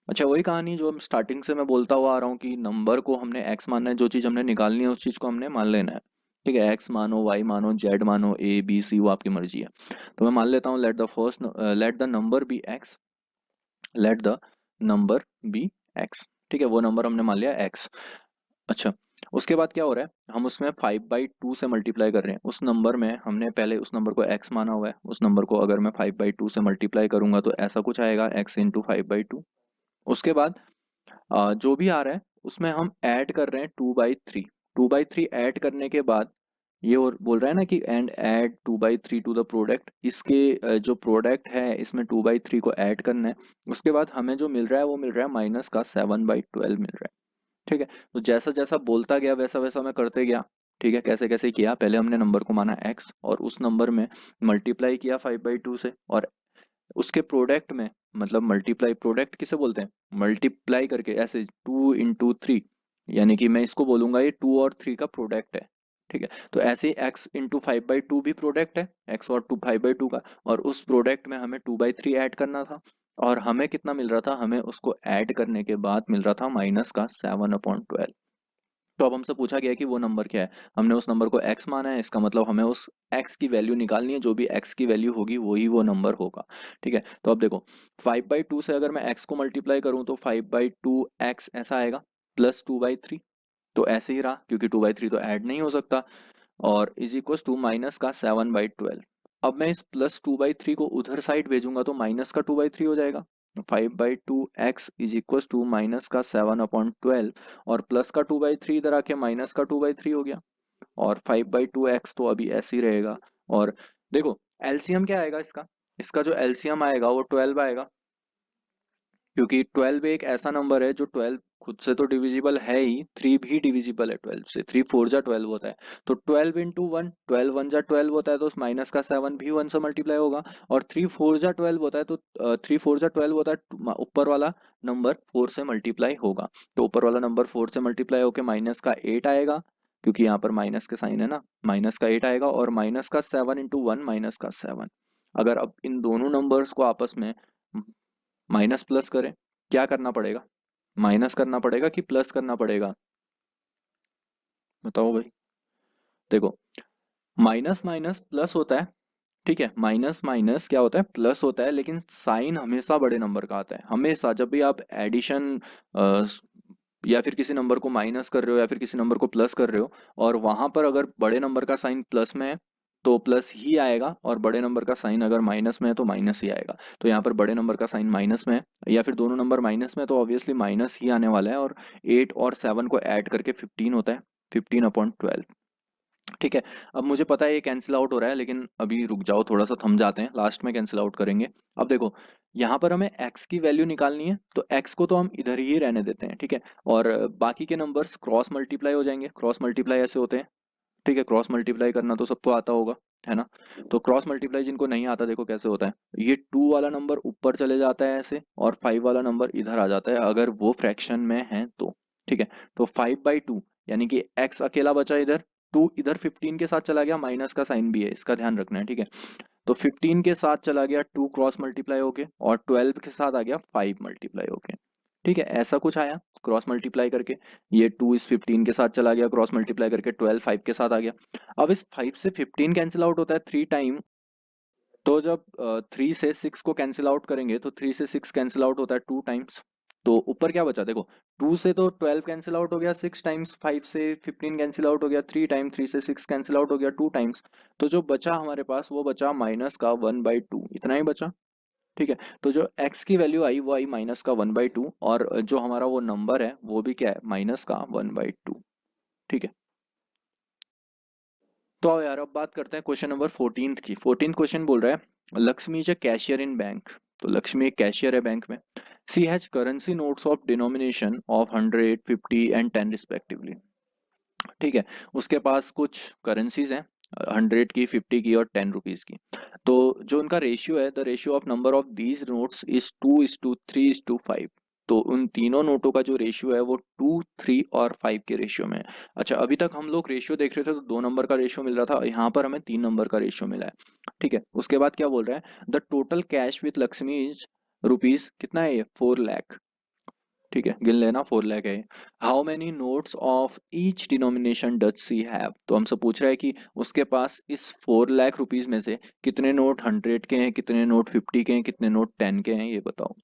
अच्छा, वही कहानी जो हम स्टार्टिंग से मैं बोलता हुआ आ रहा हूँ कि नंबर को हमने x मानना है, जो चीज हमने निकालनी है उस चीज को हमने मान लेना है, ठीक है। x मानो, y मानो, z मानो, a b c, वो आपकी मर्जी है। तो मैं मान लेता हूँ let the number be x, let the number be x, ठीक है। वो नंबर हमने मान लिया x। अच्छा, उसके बाद क्या हो रहा है, हम उसमें 5/2 से मल्टीप्लाई कर रहे हैं। उस नंबर में हमने पहले उस नंबर को x माना हुआ है, उस नंबर को अगर मैं 5/2 से मल्टीप्लाई करूंगा तो ऐसा कुछ आएगा, x इंटू 5/2। उसके बाद जो भी आ रहा है उसमें हम ऐड कर रहे हैं 2/3। 2/3 ऐड करने के बाद ये और बोल रहा है ना कि and add 2/3 to the product, इसके जो प्रोडक्ट है इसमें 2/3 को ऐड करना है। उसके बाद हमें जो मिल रहा है वो मिल रहा है माइनस का 7/12 मिल रहा है, ठीक है। तो जैसा जैसा बोलता गया वैसा वैसा मैं करते गया, ठीक है। कैसे कैसे किया, पहले हमने नंबर को माना x, और उस नंबर में मल्टीप्लाई किया 5/2 से, और उसके प्रोडक्ट में, मतलब मल्टीप्लाई, प्रोडक्ट किसे बोलते हैं, मल्टीप्लाई करके ऐसे 2 × 3, यानी कि मैं इसको बोलूंगा ये 2 और 3 का प्रोडक्ट है, ठीक है। तो ऐसे ही x इंटू 5/2 भी प्रोडक्ट है, x और 5/2 का, और उस प्रोडक्ट में हमें 2/3 ऐड करना था, और हमें कितना मिल रहा था, हमें उसको ऐड करने के बाद मिल रहा था माइनस का 7/12। तो अब हमसे पूछा गया है कि वो नंबर क्या है। हमने उस नंबर को x माना है, इसका मतलब हमें उस x की वैल्यू निकालनी है, जो भी x की वैल्यू होगी वही वो नंबर होगा, ठीक है। तो अब देखो, 5/2 से अगर मैं x को मल्टीप्लाई करूं तो 5/2x ऐसा आएगा, प्लस 2/3, तो ऐसे ही रहा क्योंकि 2/3 तो ऐड नहीं हो सकता, और इज इक्वल टू माइनस का 7/12। अब मैं इस प्लस 2/3 को उधर साइड भेजूंगा तो माइनस का 2/3 हो जाएगा। 5/2x is equal to minus का 7/12, और प्लस का 2/3 इधर आके माइनस का 2/3 हो गया, और 5/2x तो अभी ऐसे ही रहेगा। और देखो एलसीएम क्या आएगा इसका, इसका जो एलसीएम आएगा वो 12 आएगा, क्योंकि 12 एक ऐसा नंबर है जो 12 खुद से तो डिविजिबल है ही, 3 भी डिविजिबल है 12 से, 3 4 जा 12 होता है। तो 12 इंटू 1, 12 1 जा 12 होता है, तो उस माइनस का 7 भी 1 से मल्टीप्लाई होगा, और 3 4 जा 12 होता है, तो 3 4 जा 12 होता है, ऊपर वाला नंबर 4 से मल्टीप्लाई होगा। तो ऊपर वाला नंबर 4 से मल्टीप्लाई होकर माइनस का 8 आएगा, क्योंकि यहाँ पर माइनस के साइन है ना, माइनस का 8 आएगा, और माइनस का 7 इंटू 1 माइनस का 7। अगर अब इन दोनों नंबर्स को आपस में माइनस प्लस करें, क्या करना पड़ेगा, माइनस करना पड़ेगा कि प्लस करना पड़ेगा, बताओ भाई। देखो, माइनस माइनस प्लस होता है, ठीक है। माइनस माइनस क्या होता है, प्लस होता है, लेकिन साइन हमेशा बड़े नंबर का आता है, हमेशा जब भी आप एडिशन या फिर किसी नंबर को माइनस कर रहे हो या फिर किसी नंबर को प्लस कर रहे हो, और वहां पर अगर बड़े नंबर का साइन प्लस में है तो प्लस ही आएगा, और बड़े नंबर का साइन अगर माइनस में है तो माइनस ही आएगा। तो यहाँ पर बड़े नंबर का साइन माइनस में है या फिर दोनों नंबर माइनस में है, तो ऑब्वियसली माइनस ही आने वाला है, और 8 और 7 को ऐड करके 15 होता है, 15/12, ठीक है। अब मुझे पता है ये कैंसिल आउट हो रहा है, लेकिन अभी रुक जाओ, थोड़ा सा थम जाते हैं, लास्ट में कैंसिल आउट करेंगे। अब देखो, यहाँ पर हमें x की वैल्यू निकालनी है, तो x को तो हम इधर ही रहने देते हैं, ठीक है। और बाकी के नंबर्स क्रॉस मल्टीप्लाई हो जाएंगे, क्रॉस मल्टीप्लाई ऐसे होते हैं, ठीक है। क्रॉस मल्टीप्लाई करना तो सबको आता होगा, है ना। तो क्रॉस मल्टीप्लाई जिनको नहीं आता, देखो कैसे होता है, ये 2 वाला नंबर ऊपर चले जाता है ऐसे, और 5 वाला नंबर इधर आ जाता है अगर वो फ्रैक्शन में है तो, ठीक है। तो 5/2 यानी कि x अकेला बचा इधर, 2 इधर 15 के साथ चला गया, माइनस का साइन भी है, इसका ध्यान रखना है, ठीक है। तो 15 के साथ चला गया 2 क्रॉस मल्टीप्लाई होके, और 12 के साथ आ गया 5 मल्टीप्लाई होके। ठीक है, ऐसा कुछ आया क्रॉस मल्टीप्लाई करके। ये 2 इस 15 के साथ चला गया क्रॉस मल्टीप्लाई करके, 12 5 के साथ आ गया। अब इस 5 से 15 कैंसिल आउट होता है 3 टाइम। तो जब 3 से 6 को कैंसिल आउट करेंगे तो 3 से 6 कैंसिल आउट होता है 2 टाइम्स। तो ऊपर क्या बचा देखो, 2 से तो 12 कैंसिल आउट हो गया 6 टाइम्स, 5 से 15 कैंसिल आउट हो गया 3 टाइम, 3 से 6 कैंसिल आउट हो गया 2 टाइम्स। तो जो बचा हमारे पास वो बचा माइनस का 1/2, इतना ही बचा। ठीक है, तो जो x की वैल्यू आई वो आई माइनस का 1/2, और जो हमारा वो नंबर है वो भी क्या है, माइनस का 1/2। ठीक है, तो आओ यार अब बात करते हैं क्वेश्चन नंबर 14 की। 14 क्वेश्चन बोल रहा है Lakshmi is a cashier in bank. तो लक्ष्मी एक कैशियर है बैंक में। She has currency notes of denomination of 100, 50 and 10 respectively. ठीक है, उसके पास कुछ करेंसीज हैं, 100 की, 50 की और 10 रुपीज की। तो जो उनका रेशियो है, the ratio of number of these notes is 2:3:5। तो उन तीनों नोटों का जो रेशियो है वो 2, 3 और 5 के रेशियो में है। अच्छा, अभी तक हम लोग रेशियो देख रहे थे तो 2 नंबर का रेशियो मिल रहा था, यहाँ पर हमें 3 नंबर का रेशियो मिला है। ठीक है, उसके बाद क्या बोल रहा है, the total cash with Lakshmi is rupees, कितना है ये, 4 लाख। ठीक है, गिन लेना, 4 लाख है। How many notes of each denomination does she have. तो हमसे पूछ रहा है कि उसके पास इस 4 लाख रुपीज में से कितने नोट 100 के हैं, कितने नोट 50 के हैं, कितने नोट 10 के हैं, ये बताओ।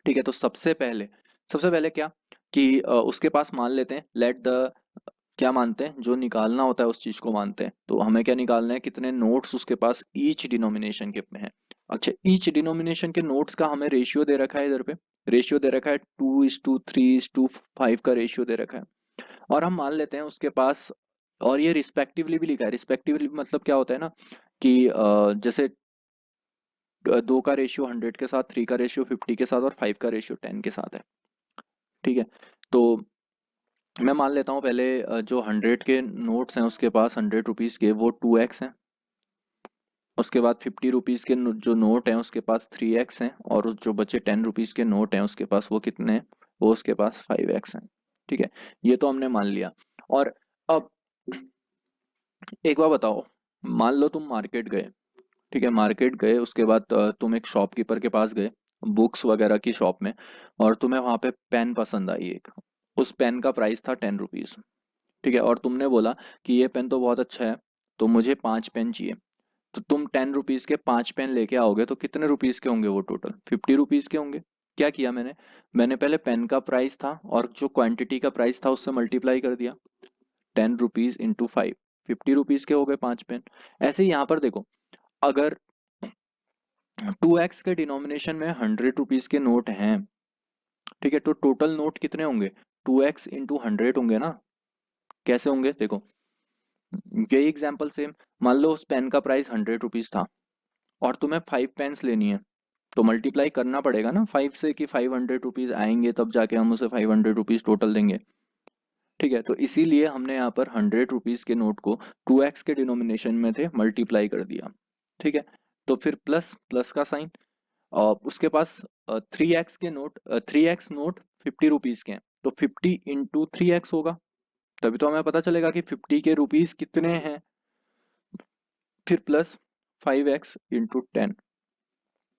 ठीक है, तो सबसे पहले क्या कि उसके पास मान लेते हैं, लेट द, क्या मानते हैं, जो निकालना होता है उस चीज को मानते हैं। तो हमें क्या निकालना है, कितने नोट्स उसके पास ईच डिनोमिनेशन के में है। अच्छा, ईच डिनोमिनेशन के नोट्स का हमें रेशियो दे रखा है, इधर पे रेशियो दे रखा है 2:3:5 का रेशियो दे रखा है। और हम मान लेते हैं उसके पास, और ये रिस्पेक्टिवली भी लिखा है। रिस्पेक्टिवली मतलब क्या होता है ना कि जैसे 2 का रेशियो 100 के साथ, 3 का रेशियो 50 के साथ और 5 का रेशियो 10 के साथ है। ठीक है, तो मैं मान लेता हूँ पहले जो 100 के नोट्स हैं उसके पास 100 रुपीज के, वो 2x हैं। उसके बाद 50 रुपीज के जो नोट हैं उसके पास 3x हैं, और जो बचे 10 रुपीज के नोट हैं उसके पास वो कितने हैं, वो उसके पास 5x हैं। ठीक है, ये तो हमने मान लिया। और अब एक बार बताओ, मान लो तुम मार्केट गए। ठीक है, मार्केट गए, उसके बाद तुम एक शॉपकीपर के पास गए, बुक्स वगैरह की शॉप में, और तुम्हें वहां पे पेन पसंद आई एक। उस पेन का प्राइस था 10 रुपीज। ठीक है, और तुमने बोला कि ये पेन तो बहुत अच्छा है, तो मुझे 5 पेन चाहिए। तो तुम 10 रुपीज के 5 पेन लेके आओगे तो कितने रुपीज के होंगे वो, टोटल 50 रुपीज के होंगे। क्या किया मैंने पहले पेन का प्राइस था और जो क्वांटिटी का प्राइस था उससे मल्टीप्लाई कर दिया, 10 रुपीज इंटू 5, 50 रुपीज के हो गए 5 पेन। ऐसे ही यहाँ पर देखो, अगर 2x के डिनोमिनेशन में 100 रुपीज के नोट हैं, ठीक है, तो टोटल नोट कितने होंगे, 2x इंटू 100 होंगे ना। कैसे होंगे देखो, यही एग्जाम्पल सेम। मान लो उस पेन का प्राइस 100 रुपीज था और तुम्हें 5 पेन्स लेनी है, तो मल्टीप्लाई करना पड़ेगा ना 5 से, कि 500 रुपीज आएंगे तब जाके हम उसे 500 रुपीज टोटल देंगे। ठीक है, तो इसीलिए हमने यहाँ पर 100 रुपीज के नोट को 2x के डिनोमिनेशन में थे मल्टीप्लाई कर दिया। ठीक है, तो फिर प्लस प्लस का साइन, और उसके पास 3x नोट 50 रुपीज के हैं, तो 50 इंटू 3x होगा। तभी तो हमें पता चलेगा कि 50 के रुपीज कितने हैं। फिर प्लस 5x इंटू 10।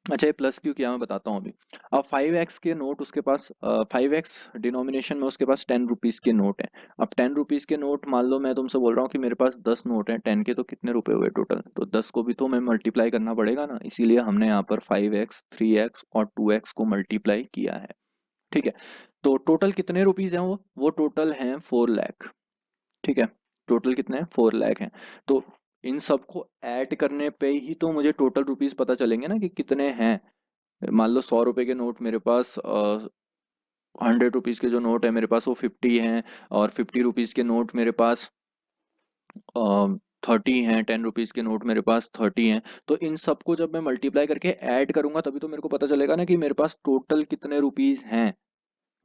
अच्छा, ये प्लस क्यों किया मैं बताता हूँ अभी। अब 5x के नोट उसके पास, 5x डिनोमिनेशन में उसके पास 10 रुपीज के नोट हैं। अब 10 रुपीज के नोट, मान लो मैं तुमसे बोल रहा हूँ कि मेरे पास 10 नोट हैं 10 के, तो कितने रुपए हुए टोटल, तो 10 को भी तो मैं मल्टीप्लाई करना पड़ेगा ना, इसीलिए हमने यहाँ पर 5x, 3x और 2x को मल्टीप्लाई किया है। ठीक है, तो टोटल कितने रुपीज हैं वो टोटल हैं 4 लाख। ठीक है, टोटल कितने हैं, 4 लाख हैं। तो इन सबको ऐड करने पे ही तो मुझे टोटल रुपीज पता चलेंगे ना कि कितने हैं। मान लो 100 रुपए के नोट मेरे पास, 100 रुपीज के जो नोट है मेरे पास वो 50 हैं, और 50 रुपीज के नोट मेरे पास 30 हैं, 10 रुपीज के नोट मेरे पास 30 हैं। तो इन सबको जब मैं मल्टीप्लाई करके ऐड करूंगा तभी तो मेरे को पता चलेगा ना कि मेरे पास टोटल कितने रुपीज हैं।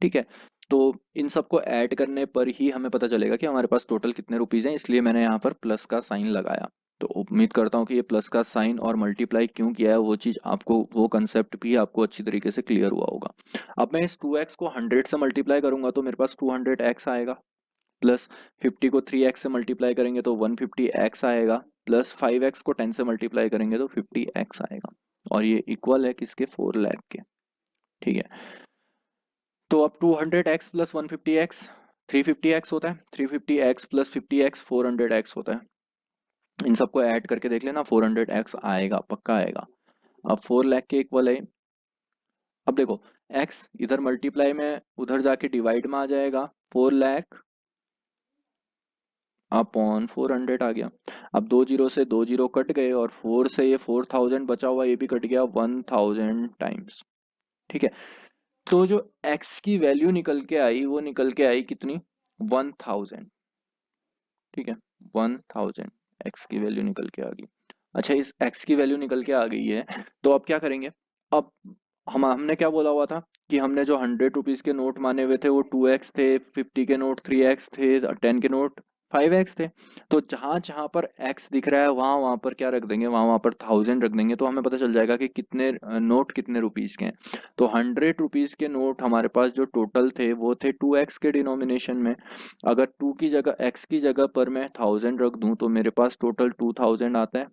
ठीक है, तो इन सबको ऐड करने पर ही हमें पता चलेगा कि हमारे पास टोटल कितने रुपीज हैं, इसलिए मैंने यहाँ पर प्लस का साइन लगाया। तो उम्मीद करता हूँ कि ये प्लस का साइन और मल्टीप्लाई क्यों किया है वो चीज आपको, वो कंसेप्ट भी आपको अच्छी तरीके से क्लियर हुआ होगा। अब मैं इस 2x को 100 से मल्टीप्लाई करूंगा तो मेरे पास 200x आएगा, प्लस 50 को 3x से मल्टीप्लाई करेंगे तो 150x आएगा, प्लस 5x को 10 से मल्टीप्लाई करेंगे तो 50x आएगा, और ये इक्वल है किसके, 4 लाख के। ठीक है, तो अब 200x प्लस 150x 350x होता है, 350x प्लस 50x 400x होता है। इन सबको ऐड करके देख लेना, 400x आएगा, पक्का आएगा। अब 4 लाख के इक्वल है। अब देखो x इधर मल्टीप्लाई में उधर जाके डिवाइड में आ जाएगा, 4 लाख अपॉन 400 आ गया। अब 2 जीरो से 2 जीरो कट गए, और 4 से ये 4000 बचा हुआ ये भी कट गया 1000 टाइम्स। ठीक है, तो जो x की वैल्यू निकल के आई वो निकल के आई कितनी, 1000। ठीक है, 1000 x की वैल्यू निकल के आ गई। अच्छा, इस x की वैल्यू निकल के आ गई है, तो अब क्या करेंगे। अब हमने क्या बोला हुआ था कि हमने जो 100 रुपीज के नोट माने हुए थे वो 2x थे, 50 के नोट 3x थे, 10 के नोट 5x थे। तो जहां जहां पर x दिख रहा है वहां वहां पर क्या रख देंगे, वहां वहां पर 1000 रख देंगे, तो हमें पता चल जाएगा कि कितने नोट कितने रुपीज के हैं। तो 100 रुपीज के नोट हमारे पास जो टोटल थे वो थे 2x के डिनोमिनेशन में। अगर 2 की जगह x की जगह पर मैं 1000 रख दूं तो मेरे पास टोटल 2000 आता है।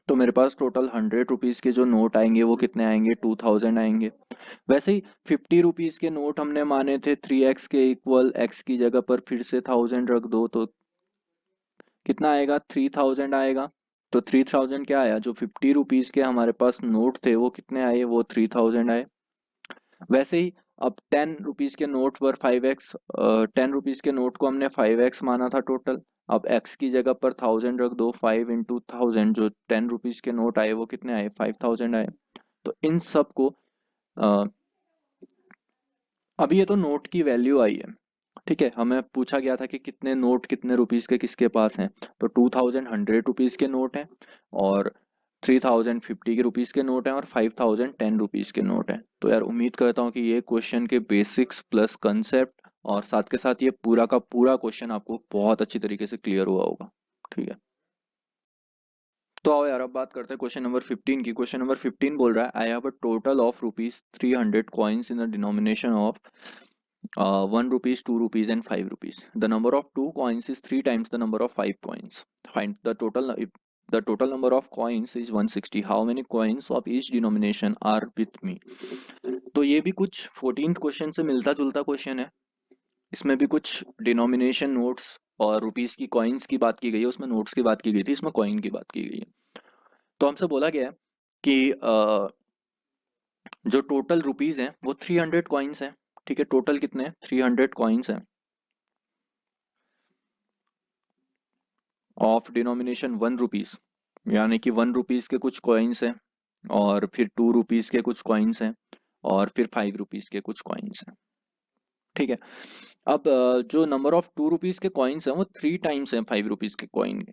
तो मेरे पास टोटल 100 रुपीज के जो नोट आएंगे वो कितने आएंगे, 2000 आएंगे। वैसे ही 50 रुपीज के नोट हमने माने थे 3x के इक्वल, x की जगह पर फिर से 1000 रख दो तो कितना आएगा, 3000 आएगा। तो 3000 क्या आया, जो 50 रुपीज के हमारे पास नोट थे वो कितने आए, वो 3000 आए। वैसे ही अब 10 रुपीज के नोट पर 5x, 10 रुपीज के नोट को हमने 5x माना था टोटल। अब x की जगह पर 1000 रख दो, 5 into 1000, जो 10 रुपीज के नोट आए वो कितने आए, 5000 आए। तो इन सब को अ, अभी ये तो नोट की वैल्यू आई है। ठीक है, हमें पूछा गया था कि कितने नोट कितने रुपीस के किसके पास हैं। तो 2000 100 रुपीज के नोट हैं, और 3000 50 के रुपीस के नोट हैं, और 5000 10 रुपीज के नोट हैं। तो यार उम्मीद करता हूँ कि ये क्वेश्चन के बेसिक्स प्लस कंसेप्ट और साथ के साथ ये पूरा का पूरा क्वेश्चन आपको बहुत अच्छी तरीके से क्लियर हुआ होगा। ठीक है, तो आओ यार अब बात करते हैं क्वेश्चन नंबर 15 की। क्वेश्चन नंबर 15 बोल रहा है, I have a total of rupees 300 coins in the denomination of 1 rupees, 2 rupees, and 5 rupees. The number of two coins is three times the number of five coins. Find the total. If the total number of coins is 160, how many coins of each denomination are with me? तो ये भी कुछ 14th क्वेश्चन से मिलता जुलता क्वेश्चन है। इसमें भी कुछ डिनोमिनेशन नोट्स और रुपीस की कॉइन्स की बात की गई है, उसमें नोट्स की बात की गई थी, इसमें कॉइन की बात की गई है। तो हमसे बोला गया है कि जो टोटल रुपीस हैं वो 300 कॉइन्स हैं। ठीक है, टोटल कितने, 300 कॉइन्स हैं ऑफ डिनोमिनेशन 1 रुपीज, यानी कि 1 रुपीज के कुछ कॉइन्स हैं, और फिर 2 रुपीज के कुछ कॉइन्स हैं, और फिर 5 रुपीज के कुछ कॉइन्स हैं। ठीक है, अब जो नंबर ऑफ 2 रुपीज के कॉइन्स हैं वो 3 टाइम्स हैं 5 रुपीज के कॉइन के।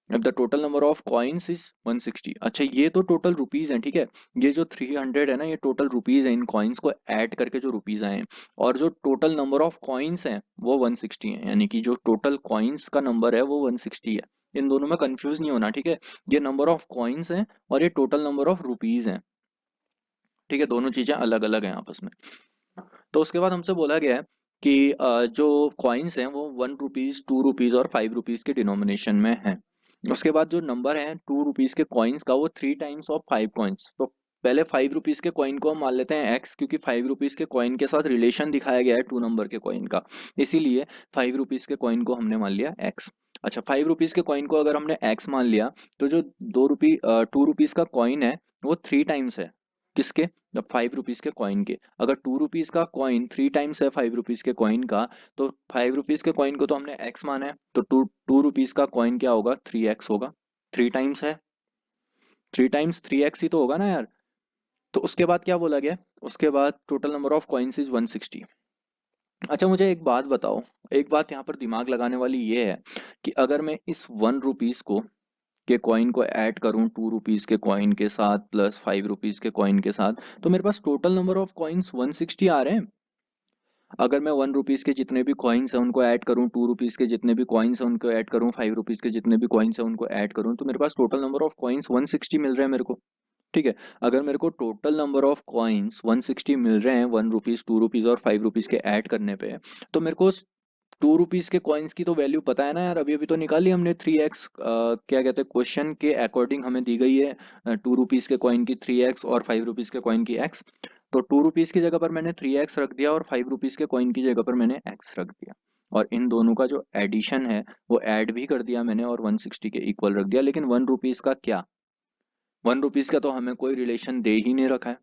अब the total number of coins is 160। अच्छा, ये तो टोटल रुपीज हैं। ठीक है, ये जो 300 है ना, ये टोटल रुपीज है, इन कॉइन्स को ऐड करके जो रुपीज आए हैं। और जो टोटल नंबर ऑफ कॉइन्स हैं वो 160 है, यानी कि जो टोटल कॉइन्स का नंबर है वो 160 है। इन दोनों में कंफ्यूज नहीं होना। ठीक है, ये नंबर ऑफ कॉइन्स हैं और ये टोटल नंबर ऑफ रुपीज हैं। ठीक है, दोनों चीजें अलग अलग हैं आपस में। तो उसके बाद हमसे बोला गया है कि जो कॉइन्स हैं वो 1 रुपीज, 2 रुपीज और 5 रुपीज के डिनोमिनेशन में है। उसके बाद जो नंबर है 2 रुपीज के कॉइन्स का वो 3 टाइम्स ऑफ 5 कॉइन्स। तो पहले 5 रुपीज के कॉइन को हम मान लेते हैं एक्स, क्योंकि 5 रुपीज के कॉइन के साथ रिलेशन दिखाया गया है 2 नंबर के कॉइन का, इसीलिए 5 रुपीज के कॉइन को हमने मान लिया एक्स। अच्छा, 5 रुपीज के कॉइन को अगर हमने एक्स मान लिया, तो जो 2 रुपीज का कॉइन है वो 3 टाइम्स है किसके, 5 रुपीज के कॉइन के। अगर 2 रुपीज का कॉइन 3 टाइम्स है 5 रुपीज के कॉइन का, तो 5 रुपीज के कॉइन को तो हमने एक्स माना है, तो 2 रुपीज का कॉइन क्या होगा, 3x होगा। 3 टाइम्स है, 3 टाइम्स 3x ही तो होगा ना यार। तो उसके बाद क्या बोला गया, उसके बाद total number of coins is 160। अच्छा, मुझे एक बात बताओ, एक बात यहाँ पर दिमाग लगाने वाली ये है कि अगर मैं इस 1 रुपीज को के कॉइन को ऐड करूं 2 रुपीज के कॉइन के साथ प्लस 5 रुपीज के कॉइन के साथ, तो मेरे पास टोटल नंबर ऑफ कॉइन्स 160 आ रहे हैं। अगर मैं 1 रुपीज के जितने भी कॉइन्स हैं उनको ऐड करूं, 2 रुपीज के जितने भी कॉइन्स हैं उनको ऐड करूं, 5 रुपीज के जितने भी कॉइन्स हैं उनको ऐड करूं, तो मेरे पास टोटल नंबर ऑफ कॉइन्स 160 मिल रहे हैं मेरे को। ठीक है, अगर मेरे को टोटल नंबर ऑफ कॉइन्स 160 मिल रहे हैं 1 रुपीज, 2 रुपीज और 5 रुपीज के ऐड करने पे, तो मेरे को टू रुपीज के कॉइन्स की तो वैल्यू पता है ना यार, अभी अभी तो निकाली हमने 3x, क्या कहते हैं क्वेश्चन के अकॉर्डिंग हमें दी गई है 2 रुपीज के कॉइन की 3x और 5 रुपीज के कॉइन की x। तो 2 रुपीज की जगह पर मैंने 3x रख दिया और 5 रुपीज के कॉइन की जगह पर मैंने x रख दिया, और इन दोनों का जो एडिशन है वो ऐड भी कर दिया मैंने और 160 के इक्वल रख दिया। लेकिन 1 रुपीज का क्या, 1 रुपीज का तो हमें कोई रिलेशन दे ही नहीं रखा है।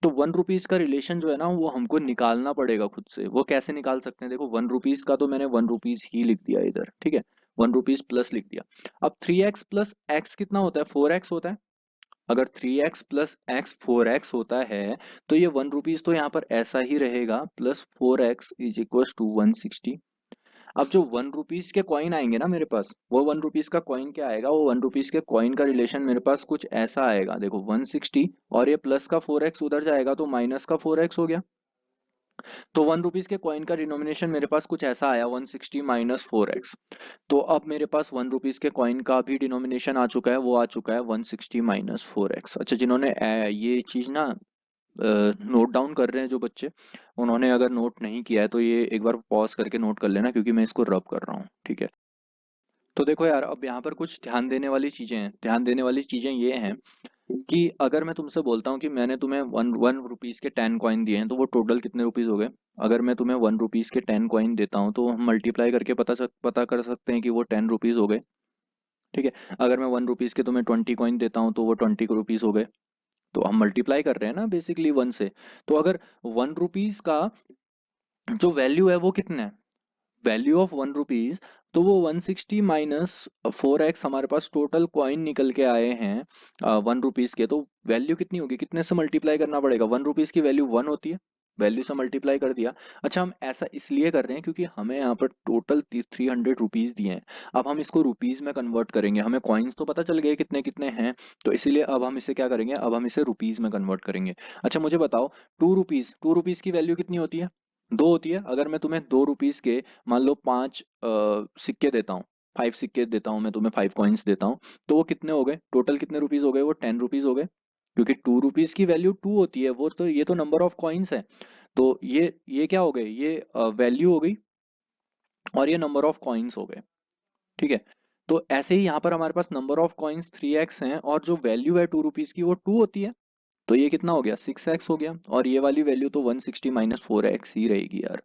तो 1 रुपीज का रिलेशन जो है ना वो हमको निकालना पड़ेगा खुद से। वो कैसे निकाल सकते हैं, देखो 1 रुपीज का तो मैंने 1 रुपीज ही लिख दिया इधर, ठीक है, 1 रुपीज प्लस लिख दिया। अब 3x प्लस एक्स कितना होता है, 4x होता है। अगर 3x प्लस एक्स 4x होता है तो ये 1 रुपीज तो यहाँ पर ऐसा ही रहेगा, plus 4x is equal to 160। अब जो 1 रुपीज के कॉइन आएंगे ना मेरे पास, वो 1 रुपीज का कॉइन क्या आएगा, वो 1 रुपीज के कॉइन का रिलेशन मेरे पास कुछ ऐसा आएगा, देखो 160 और ये प्लस का 4x उधर जाएगा तो माइनस का 4x हो गया। तो 1 रुपीज के कॉइन का डिनोमिनेशन मेरे पास कुछ ऐसा आया, 160 माइनस 4x। तो अब मेरे पास 1 रुपीज के कॉइन का भी डिनोमिनेशन आ चुका है, वो आ चुका है 160 माइनस 4x। अच्छा, जिन्होंने ये चीज ना नोट डाउन कर रहे हैं जो बच्चे, उन्होंने अगर नोट नहीं किया है तो ये एक बार पॉज करके नोट कर लेना, क्योंकि मैं इसको रब कर रहा हूँ, ठीक है। तो देखो यार, अब यहाँ पर कुछ ध्यान देने वाली चीजें हैं। ध्यान देने वाली चीजें ये हैं कि अगर मैं तुमसे बोलता हूँ कि मैंने तुम्हें वन वन रुपीज के 10 कॉइन दिए हैं, तो वो टोटल कितने रुपीज हो गए। अगर मैं तुम्हें 1 रुपीज के 10 कॉइन देता हूँ तो हम मल्टीप्लाई करके पता कर सकते हैं कि वो 10 रुपीज हो गए, ठीक है। अगर मैं 1 रुपीज के तुम्हें 20 कॉइन देता हूँ तो वो 20 रुपीज हो गए। तो हम मल्टीप्लाई कर रहे हैं ना बेसिकली 1 से। तो अगर 1 रुपीज का जो वैल्यू है वो कितना है, वैल्यू ऑफ 1 रुपीज, तो वो 160 माइनस 4x हमारे पास टोटल कॉइन निकल के आए हैं 1 रुपीज के। तो वैल्यू कितनी होगी, कितने से मल्टीप्लाई करना पड़ेगा, 1 रुपीज की वैल्यू 1 होती है, वैल्यू से मल्टीप्लाई कर दिया। अच्छा, हम ऐसा इसलिए कर रहे हैं क्योंकि हमें यहाँ पर टोटल 300 रुपीज दिए हैं। अब हम इसको रुपीज में कन्वर्ट करेंगे, हमें कॉइन्स तो पता चल गए कितने कितने हैं, तो इसीलिए अब हम इसे क्या करेंगे, अब हम इसे रुपीज में कन्वर्ट करेंगे। अच्छा मुझे बताओ, 2 रुपीज की वैल्यू कितनी होती है, 2 होती है। अगर मैं तुम्हें 2 रुपीज के मान लो 5 सिक्के देता हूँ, 5 सिक्के देता हूँ मैं तुम्हें, 5 कॉइन्स देता हूँ, तो वो कितने हो गए, टोटल कितने रुपीज हो गए, वो 10 रुपीज हो गए। क्योंकि 2 रुपीज की वैल्यू 2 होती है, वो तो ये तो नंबर ऑफ कॉइन्स है। तो ये क्या हो गए, ये वैल्यू हो गई और ये नंबर ऑफ कॉइन्स हो गए, ठीक है। तो ऐसे ही यहाँ पर हमारे पास नंबर ऑफ कॉइन्स 3x हैं और जो वैल्यू है 2 रुपीज की वो 2 होती है। तो ये कितना हो गया, 6x हो गया, और ये वाली वैल्यू तो 160 माइनस 4x ही रहेगी यार।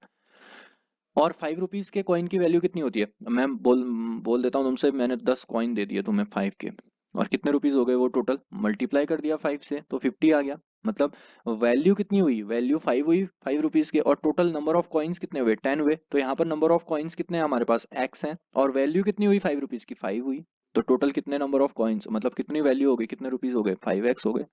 और 5 रुपीज के कॉइन की वैल्यू कितनी होती है, मैं बोल देता हूँ तुमसे, मैंने 10 कॉइन दे दिए तुम्हें 5 के, और कितने रुपीज हो गए वो टोटल, मल्टीप्लाई कर दिया 5 से तो 50 आ गया। मतलब वैल्यू कितनी हुई, वैल्यू 5 हुई 5 रुपीज के, और टोटल नंबर ऑफ कॉइन्स कितने हुए 10 हुए। तो यहाँ पर नंबर ऑफ कॉइन्स कितने हैं हमारे पास, x है, और वैल्यू कितनी हुई 5 रुपीज की, 5 हुई। तो टोटल कितने नंबर ऑफ कॉइन्स, मतलब कितनी वैल्यू हो गई, कितने रुपीज हो गए, 5x हो गए,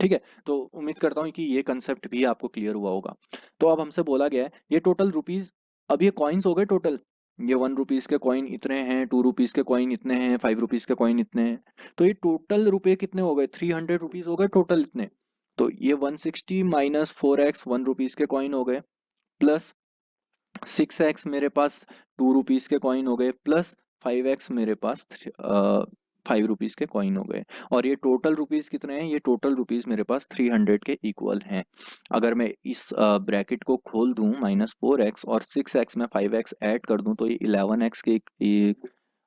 ठीक है। तो उम्मीद करता हूँ कि ये कंसेप्ट भी आपको क्लियर हुआ होगा। तो अब हमसे बोला गया है ये टोटल रुपीज, अब ये कॉइन्स हो गए टोटल, ये 1 रुपीज के कॉइन इतने हैं, 2 रुपीज के कॉइन इतने हैं, 5 रुपीज के कॉइन इतने हैं। तो ये टोटल रुपए कितने हो गए, 300 रुपीज हो गए टोटल इतने। तो ये 160 माइनस 4x 1 रुपीज के कॉइन हो गए, प्लस 6x मेरे पास 2 रुपीज के कॉइन हो गए, प्लस 5x मेरे पास 5 रुपीज के कॉइन हो गए। और ये टोटल रुपीज कितने हैं, ये टोटल रुपीज मेरे पास 300 के इक्वल हैं। अगर मैं इस ब्रैकेट को खोल दूं, -4x और 6x में 5x ऐड कर दूं, तो ये 11x के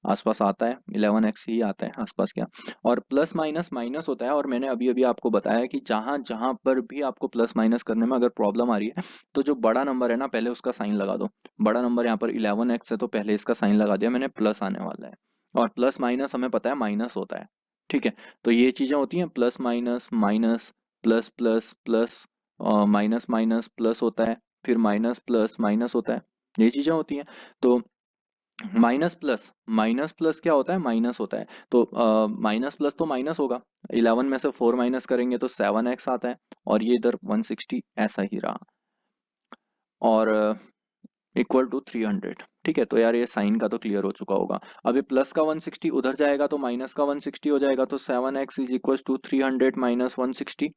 आसपास आता है, 11x ही आता है आसपास क्या। और प्लस माइनस माइनस होता है, और मैंने अभी अभी आपको बताया कि जहां जहां पर भी आपको प्लस माइनस करने में अगर प्रॉब्लम आ रही है, तो जो बड़ा नंबर है ना पहले उसका साइन लगा दो। बड़ा नंबर यहाँ पर 11x है तो पहले इसका साइन लगा दिया मैंने, प्लस आने वाला है। और प्लस माइनस हमें पता है माइनस होता है, ठीक है। तो ये चीजें होती हैं, plus minus minus, plus plus plus, minus minus plus होता है, फिर माइनस प्लस माइनस होता है, ये चीजें होती हैं। तो माइनस प्लस क्या होता है, माइनस होता है। तो माइनस प्लस तो माइनस होगा, 11 में से 4 माइनस करेंगे तो 7x आता है, और ये इधर 160 ऐसा ही रहा, और इक्वल टू 300, ठीक है। तो यार ये साइन का तो क्लियर हो चुका होगा। अब ये प्लस का 160 उधर जाएगा तो माइनस का 160 हो जाएगा, तो 7x is equal to 300 minus 160,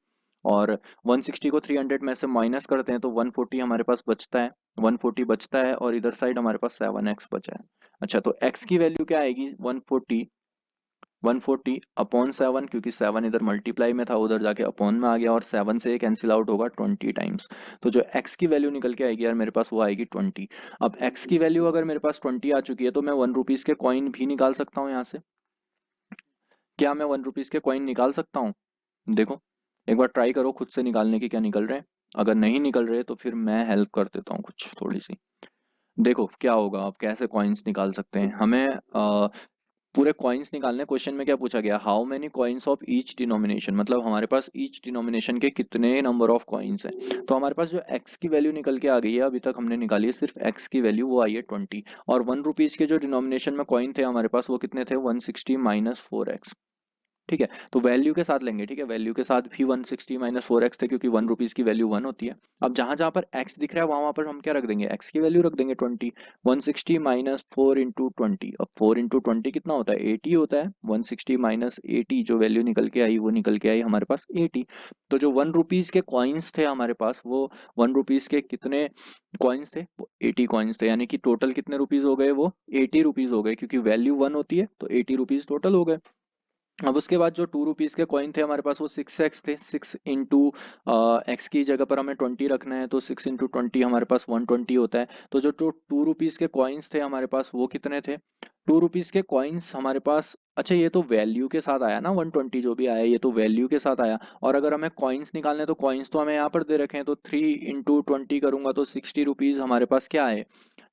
और 160 को 300 में से माइनस करते हैं तो 140 हमारे पास बचता है, 140 बचता है, और इधर साइड हमारे पास 7x बचा है। अच्छा, तो x की वैल्यू क्या आएगी, 140 140 अपॉन 7, क्योंकि 7 इधर मल्टीप्लाई में था, उधर जाके अपॉन में आ गया, और 7 से कैंसिल आउट होगा 20 टाइम्स। तो जो x की वैल्यू निकल के आएगी यार मेरे पास, वो आएगी 20। अब x की वैल्यू अगर मेरे पास 20 आ चुकी है तो मैं 1 रुपीज के कॉइन भी निकाल सकता हूँ यहाँ से। क्या मैं 1 रुपीज के कॉइन निकाल सकता हूँ? देखो एक बार ट्राई करो खुद से निकालने की, क्या निकल रहे हैं। अगर नहीं निकल रहे तो फिर मैं हेल्प कर देता हूँ कुछ थोड़ी सी। देखो क्या होगा, आप कैसे कॉइन्स निकाल सकते हैं। हमें पूरे कॉइन्स निकालने। क्वेश्चन में क्या पूछा गया, how many coins of each denomination, मतलब हमारे पास ईच डिनोमिनेशन के कितने नंबर ऑफ कॉइन्स हैं। तो हमारे पास जो एक्स की वैल्यू निकल के आ गई है, अभी तक हमने निकाली है सिर्फ एक्स की वैल्यू, वो आई है 20। और 1 रुपीज के जो डिनोमिनेशन में कॉइन थे हमारे पास, वो कितने थे, 160 माइनस 4x। ठीक है, तो वैल्यू के साथ लेंगे। ठीक है, वैल्यू के साथ भी 160 माइनस 4x थे, क्योंकि 1 रुपीज की वैल्यू 1 होती है। अब जहां जहां पर x दिख रहा है वहां वहां पर हम क्या रख देंगे, x की वैल्यू रख देंगे 20। 160 माइनस 4 इंटू 20, अब 4 इंटू 20 कितना होता है, 80 होता है। 160 माइनस 80, जो वैल्यू निकल के आई वो निकल के आई हमारे पास 80। तो जो 1 रुपीज के कॉइन्स थे हमारे पास, वो 1 रुपीज के कितने कॉइन्स थे, वो 80 कॉइन्स थे। यानी कि टोटल कितने रुपीज हो गए, वो 80 रुपीज हो गए, क्योंकि वैल्यू 1 होती है तो 80 रुपीज टोटल हो गए। अब उसके बाद जो 2 रुपीज के कॉइन थे हमारे पास, वो 6x थे। 6 इंटू एक्स की जगह पर हमें 20 रखना है, तो 6 इंटू 20 हमारे पास 120 होता है। तो जो 2 रुपीज के कॉइन्स थे हमारे पास, वो कितने थे, 2 रुपीज के कॉइन्स हमारे पास। अच्छा ये तो वैल्यू के साथ आया ना, 120 जो भी आया ये तो वैल्यू के साथ आया। और अगर हमें कॉइन्स निकालने, तो कॉइन्स तो हमें यहाँ पर दे रखे हैं, तो 3 इंटू 20 करूंगा तो 60 रुपीज हमारे पास क्या आए,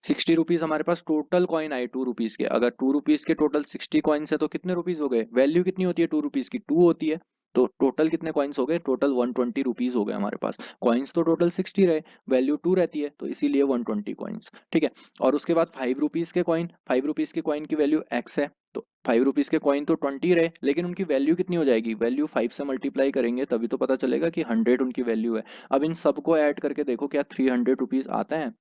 60 रुपीज हमारे पास टोटल कॉइन आए 2 रुपीज के। अगर 2 रुपीज के टोटल 60 कॉइन्स है तो कितने रुपीज हो गए, वैल्यू कितनी होती है 2 रुपीज की, 2 होती है। तो टोटल कितने कॉइन्स हो गए, टोटल 120 रुपीज हो गए हमारे पास। कॉइन्स तो टोटल 60 रहे, वैल्यू 2 रहती है, तो इसीलिए 120 कॉइन्स। ठीक है, और उसके बाद 5 रुपीज के कॉइन, 5 रुपीज के कॉइन की वैल्यू एक्स है, तो 5 रुपीज के कॉइन तो 20 रहे, लेकिन उनकी वैल्यू कितनी हो जाएगी, वैल्यू 5 से मल्टीप्लाई करेंगे तभी तो पता चलेगा कि 100 उनकी वैल्यू है। अब इन सबको ऐड करके देखो क्या 300 रुपीज आता है।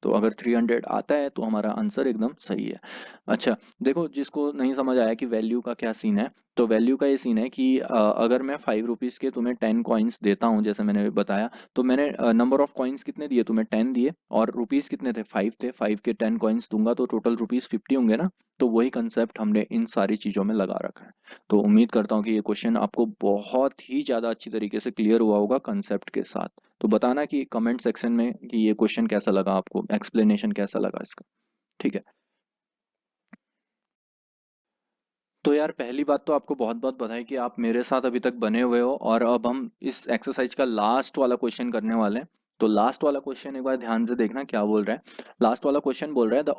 तो अगर 300 आता है तो हमारा आंसर एकदम सही है। अच्छा, देखो जिसको नहीं समझ आया कि वैल्यू का क्या सीन है, तो वैल्यू का ये सीन है कि अगर मैं 5 रुपीज के तुम्हें 10 कॉइन्स देता हूँ, जैसे मैंने बताया, तो मैंने नंबर ऑफ कॉइन्स कितने दिए तुम्हें, 10 दिए, और रुपीज कितने थे, 5 थे। 5 के 10 कॉइन्स दूंगा तो टोटल रुपीज 50 होंगे ना। तो वही कंसेप्ट हमने इन सारी चीजों में लगा रखा है। तो उम्मीद करता हूँ कि ये क्वेश्चन आपको बहुत ही ज्यादा अच्छी तरीके से क्लियर हुआ होगा कंसेप्ट के साथ। तो बताना कि कमेंट सेक्शन में कि ये क्वेश्चन कैसा लगा आपको, एक्सप्लेनेशन कैसा लगा इसका। ठीक है, तो यार पहली बात तो आपको बहुत बहुत बधाई कि आप मेरे साथ अभी तक बने हुए हो, और अब हम इस एक्सरसाइज का लास्ट वाला क्वेश्चन करने वाले हैं। तो लास्ट वाला क्वेश्चन एक बार ध्यान से देखना क्या बोल रहा है। लास्ट वाला क्वेश्चन बोल रहा है, द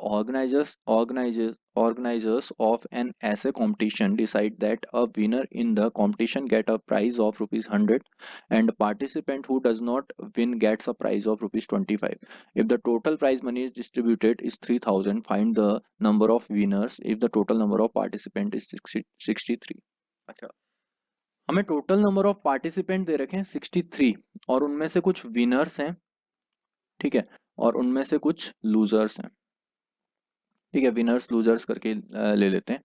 ऑर्गेनाइजर्स ऑफ एन ऐसे competition decide that a winner in the competition get a prize of rupees 100 and participant who does not win gets a prize of rupees 25. If the total prize money is distributed is 3000, find the number of winners if the total number of participant is 63। अच्छा, हमें टोटल नंबर ऑफ पार्टिसिपेंट दे रखे हैं 63, और उनमें से कुछ विनर्स हैं। ठीक है, और उनमें से कुछ लूजर्स हैं। ठीक है, विनर्स लूजर्स करके ले लेते हैं।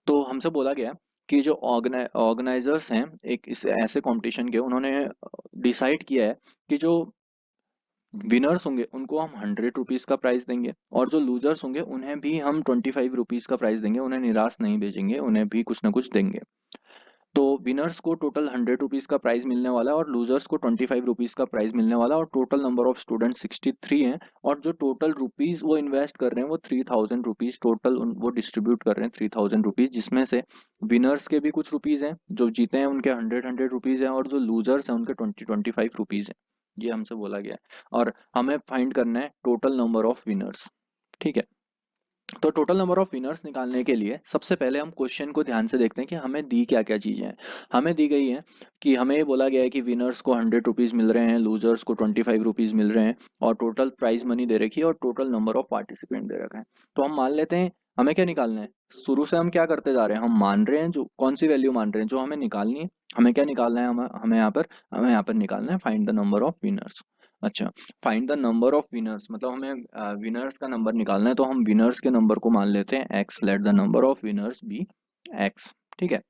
तो हमसे बोला गया कि जो ऑर्गेनाइजर्स हैं एक इस ऐसे कंपटीशन के, उन्होंने डिसाइड किया है कि जो विनर्स होंगे उनको हम 100 रुपीज का प्राइस देंगे, और जो लूजर्स होंगे उन्हें भी हम 25 रुपीज का प्राइस देंगे। उन्हें निराश नहीं भेजेंगे, उन्हें भी कुछ ना कुछ देंगे। तो विनर्स को टोटल 100 रुपीज का प्राइस मिलने वाला है, और लूजर्स को 25 रुपीज का प्राइस मिलने वाला है, और टोटल नंबर ऑफ स्टूडेंट 63 हैं। और जो टोटल रुपीज वो इन्वेस्ट कर रहे हैं वो 3000 रुपीज टोटल वो डिस्ट्रीब्यूट कर रहे हैं 3000 रुपीज, जिसमें से विनर्स के भी कुछ रुपीज हैं, जो जीते हैं उनके 100 100 रुपीज हैं, और जो लूजर्स हैं उनके 20 25 रुपीज हैं। ये हमसे बोला गया है, और हमें फाइंड करना है टोटल नंबर ऑफ विनर्स। ठीक है, तो टोटल नंबर ऑफ विनर्स निकालने के लिए सबसे पहले हम क्वेश्चन को ध्यान से देखते हैं कि हमें दी क्या क्या चीजें हैं। हमें दी गई है कि हमें ये बोला गया है कि विनर्स को 100 रुपीज मिल रहे हैं, लूजर्स को 25 रुपीज मिल रहे हैं, और टोटल प्राइज मनी दे रखी है, और टोटल नंबर ऑफ पार्टिसिपेंट दे रखा है। तो हम मान लेते हैं, हमें क्या निकालना है, शुरू से हम क्या करते जा रहे हैं, हम मान रहे हैं जो कौन सी वैल्यू मान रहे हैं जो हमें निकालनी है। हमें क्या निकालना है, हमें यहाँ पर निकालना है find the number of winners. अच्छा, find the number of winners मतलब हमें विनर्स का नंबर निकालना है, तो हम विनर्स के नंबर को मान लेते हैं x. Let the number of winners be x. ठीक है,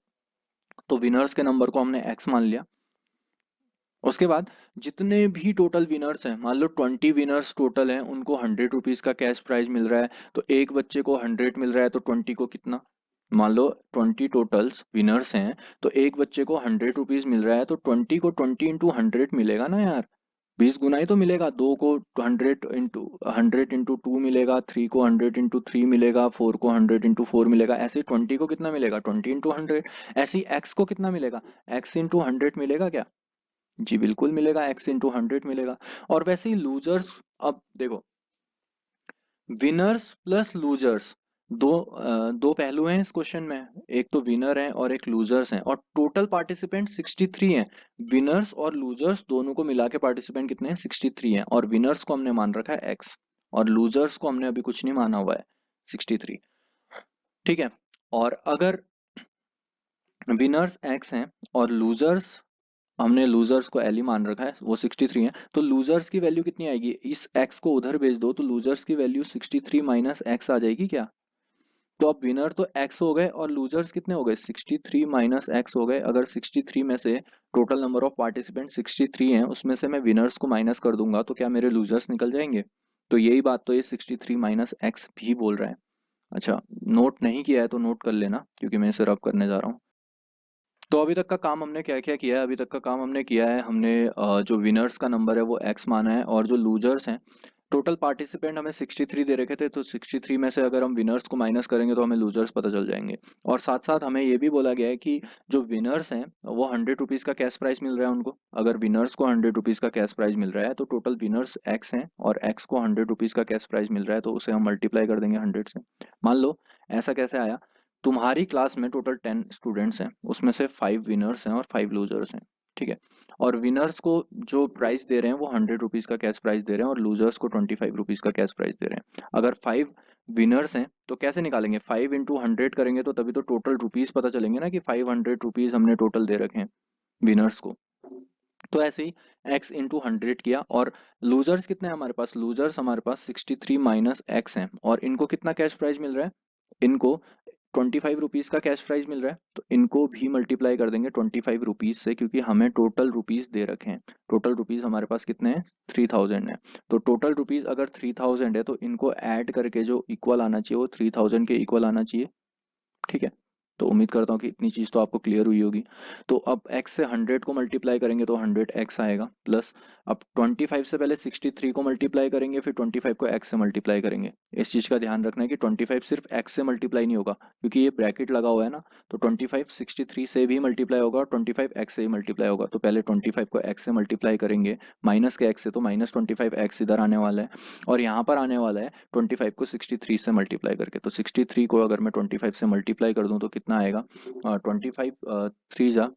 तो विनर्स के नंबर को हमने एक्स मान लिया। उसके बाद जितने भी टोटल विनर्स हैं, मान लो 20 विनर्स टोटल हैं, उनको 100 रुपीज का कैश प्राइज मिल रहा है। तो एक बच्चे को 100 मिल रहा है, तो 20 को कितना, मान लो 20 टोटल्स विनर्स हैं, तो एक बच्चे को 100 रुपीज मिल रहा है, तो 20 को 20 इंटू 100 मिलेगा ना यार, 20 गुना ही तो मिलेगा। 2 को 100 इंटू 2 मिलेगा, 3 को 100 इंटू 3 मिलेगा, 4 को 100 इंटू 4 मिलेगा, ऐसे 20 को कितना मिलेगा, 20 इंटू 100। ऐसे ही एक्स को कितना मिलेगा, x इंटू 100 मिलेगा क्या? जी बिल्कुल मिलेगा, x इंटू 100 मिलेगा। और वैसे ही लूजर्स, अब देखो, विनर्स प्लस लूजर्स, दो पहलू हैं इस क्वेश्चन में, एक तो विनर है और एक लूजर्स हैं, और टोटल पार्टिसिपेंट 63 हैं। विनर्स और लूजर्स दोनों को मिला के पार्टिसिपेंट कितने हैं, 63 हैं, और विनर्स को हमने मान रखा है x, और लूजर्स को हमने अभी कुछ नहीं माना हुआ है, 63। ठीक है। और अगर विनर्स x हैं और लूजर्स, हमने लूजर्स को एल ही मान रखा है, वो 63 है, तो लूजर्स की वैल्यू कितनी आएगी, इस x को उधर भेज दो तो लूजर्स की वैल्यू 63 माइनस एक्स आ जाएगी क्या? तो अब विनर तो x हो गए और लूजर्स कितने हो गए, 63 माइनस एक्स हो गए। अगर 63 में से टोटल नंबर ऑफ पार्टिसिपेंट 63 हैं, उसमें से मैं विनर्स को माइनस कर दूंगा तो क्या मेरे लूजर्स निकल जाएंगे? तो यही बात तो ये 63 माइनस एक्स भी बोल रहा है। अच्छा, नोट नहीं किया है तो नोट कर लेना, क्योंकि मैं इसे रब करने जा रहा हूँ। तो अभी तक का काम हमने क्या क्या किया है, अभी तक का काम हमने किया है, हमने जो विनर्स का नंबर है वो x माना है, और जो लूजर्स हैं, टोटल पार्टिसिपेंट हमें 63 दे रखे थे, तो 63 में से अगर हम विनर्स को माइनस करेंगे तो हमें लूजर्स पता चल जाएंगे। और साथ साथ हमें ये भी बोला गया है कि जो विनर्स हैं वो 100 रुपीज़ का कैश प्राइज मिल रहा है उनको। अगर विनर्स को 100 रुपीज़ का कैश प्राइज मिल रहा है तो टोटल विनर्स एक्स हैं, और एक्स को 100 रुपीज़ का कैश प्राइज मिल रहा है, तो उसे हम मल्टीप्लाई कर देंगे 100 से। मान लो ऐसा कैसे आया, तुम्हारी क्लास में टोटल 10 स्टूडेंट्स हैं, उसमें से 5 विनर्स हैं और 5 लूजर्स हैं। ठीक है। और विनर्स को जो प्राइस दे रहे हैं वो 100 रुपीज़ का कैश प्राइस दे रहे हैं, और लूजर्स को 25 रुपीज़ का कैश प्राइस दे रहे हैं। अगर 5 विनर्स हैं तो कैसे निकालेंगे, 5 इंटू 100 करेंगे तो तभी तो टोटल रुपीज़ पता चलेंगे ना, कि 500 रुपीज़ हमने टोटल दे रखे हैं विनर्स को। तो ऐसे ही x इंटू 100 किया। और लूजर्स कितने हैं हमारे पास, लूजर्स हमारे पास 63 माइनस एक्स है, और इनको कितना कैश प्राइस मिल रहा है, इनको 25 रुपीज़ का कैश प्राइस मिल रहा है, तो इनको भी मल्टीप्लाई कर देंगे 25 रुपीज़ से, क्योंकि हमें टोटल रुपीज़ दे रखे हैं। टोटल रुपीज़ हमारे पास कितने हैं, 3000 है। तो टोटल रुपीज़ अगर 3000 है तो इनको ऐड करके जो इक्वल आना चाहिए वो 3000 के इक्वल आना चाहिए। ठीक है। तो उम्मीद करता हूँ कि इतनी चीज़ तो आपको क्लियर हुई होगी। तो अब x से 100 को मल्टीप्लाई करेंगे तो 100x आएगा, प्लस अब 25 से पहले 63 को मल्टीप्लाई करेंगे, फिर 25 को x से मल्टीप्लाई करेंगे। इस चीज़ का ध्यान रखना है कि 25 सिर्फ x से मल्टीप्लाई नहीं होगा, क्योंकि ये ब्रैकेट लगा हुआ है ना, तो 25 63 से भी मल्टीप्लाई होगा और 25 x से ही मल्टीप्लाई होगा। तो पहले 25 को x से मल्टीप्लाई करेंगे, माइनस के x से, तो माइनस 25x इधर आने वाला है, और यहाँ पर आने वाला है 25 को 63 से मल्टीप्लाई करके। तो 63 को अगर मैं 25 से मल्टीप्लाई कर दूं तो कितना आएगा, 25 थ्री जा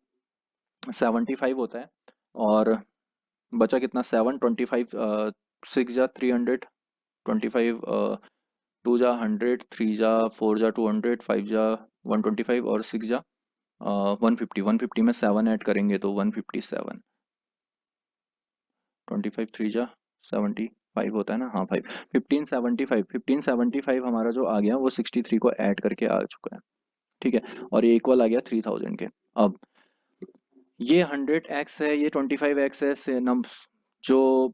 75 होता है, और बचा कितना 7, 25 सिक्स जा 300, 25 टू जा 100, 3 जा 4 जा 200, 5 जा 125, और 6 जा 150। 150 में 7 ऐड करेंगे तो 157। 25 थ्री जा 75 होता है ना, हाँ 5, 1575। 1575 हमारा जो आ गया वो 63 को ऐड करके आ चुका है। ठीक है। और ये इक्वल आ गया 3000 के। अब ये 100x है, ये 25x है, से नम जो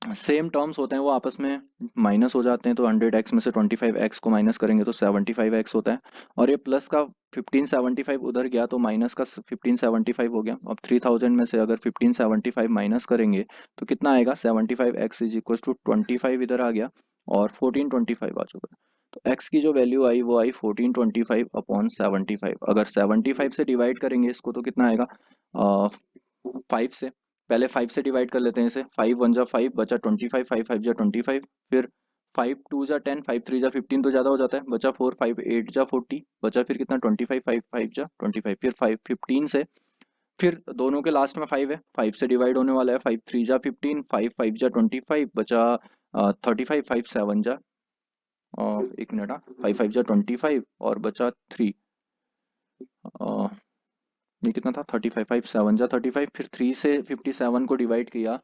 सेम टर्म्स होते हैं वो आपस में माइनस हो जाते हैं, तो 100x में से 25x को माइनस करेंगे तो 75x होता है, और ये प्लस का 1575 उधर गया तो माइनस का 1575 हो गया। अब 3000 में से अगर 1575 माइनस करेंगे तो कितना आएगा, 75x इज इक्वल टू 25 इधर आ गया, और 1425 आ चुका है। तो x की जो वैल्यू आई वो आई 1425 अपॉन 75। अगर 75 से डिवाइड करेंगे इसको तो कितना आएगा, 5 से, पहले 5 से डिवाइड कर लेते हैं इसे, 5 वन जा 5, बचा 25, 5 5 जा 25, फिर 5 टू जा 10, 5 3 जा 15, तो ज़्यादा हो जाता है, बचा 4, 5 8 जा 40, बचा फिर कितना 25, 5 5 जा 25, फिर 5 15 से, फिर दोनों के लास्ट में 5 है, 5 से डिवाइड होने वाला है, 5 3 जा 15, 5 5 जा 25, बचा 35, 5 7 जा, एक मिनट, हाँ 5 5 जा 25, और बचा 3, ये कितना था 35, 5 7 जा 35, फिर 3 से 57 को डिवाइड किया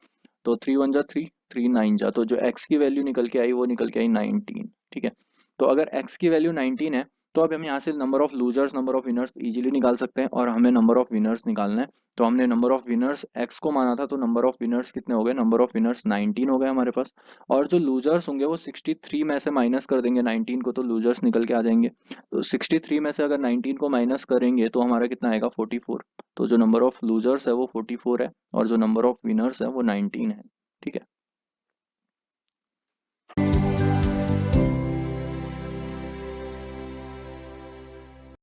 तो 3 1 जा 3, 3 9 जा, तो जो x की वैल्यू निकल के आई वो निकल के आई 19। ठीक है। तो अगर x की वैल्यू 19 है तो अब हम यहाँ से number of losers number of winners easily निकाल सकते हैं, और हमें नंबर ऑफ विनर्स निकालना है। तो हमने नंबर ऑफ विनर्स x को माना था, तो नंबर ऑफ विनर्स कितने हो गए, नंबर ऑफ विनर्स 19 हो गए हमारे पास। और जो लूजर्स होंगे वो 63 में से माइनस कर देंगे 19 को, तो लूजर्स निकल के आ जाएंगे। तो 63 में से अगर 19 को माइनस करेंगे तो हमारा कितना आएगा, 44। तो जो नंबर ऑफ लूजर्स है वो 44 है, और जो नंबर ऑफ विनर्स है वो 19 है। ठीक है।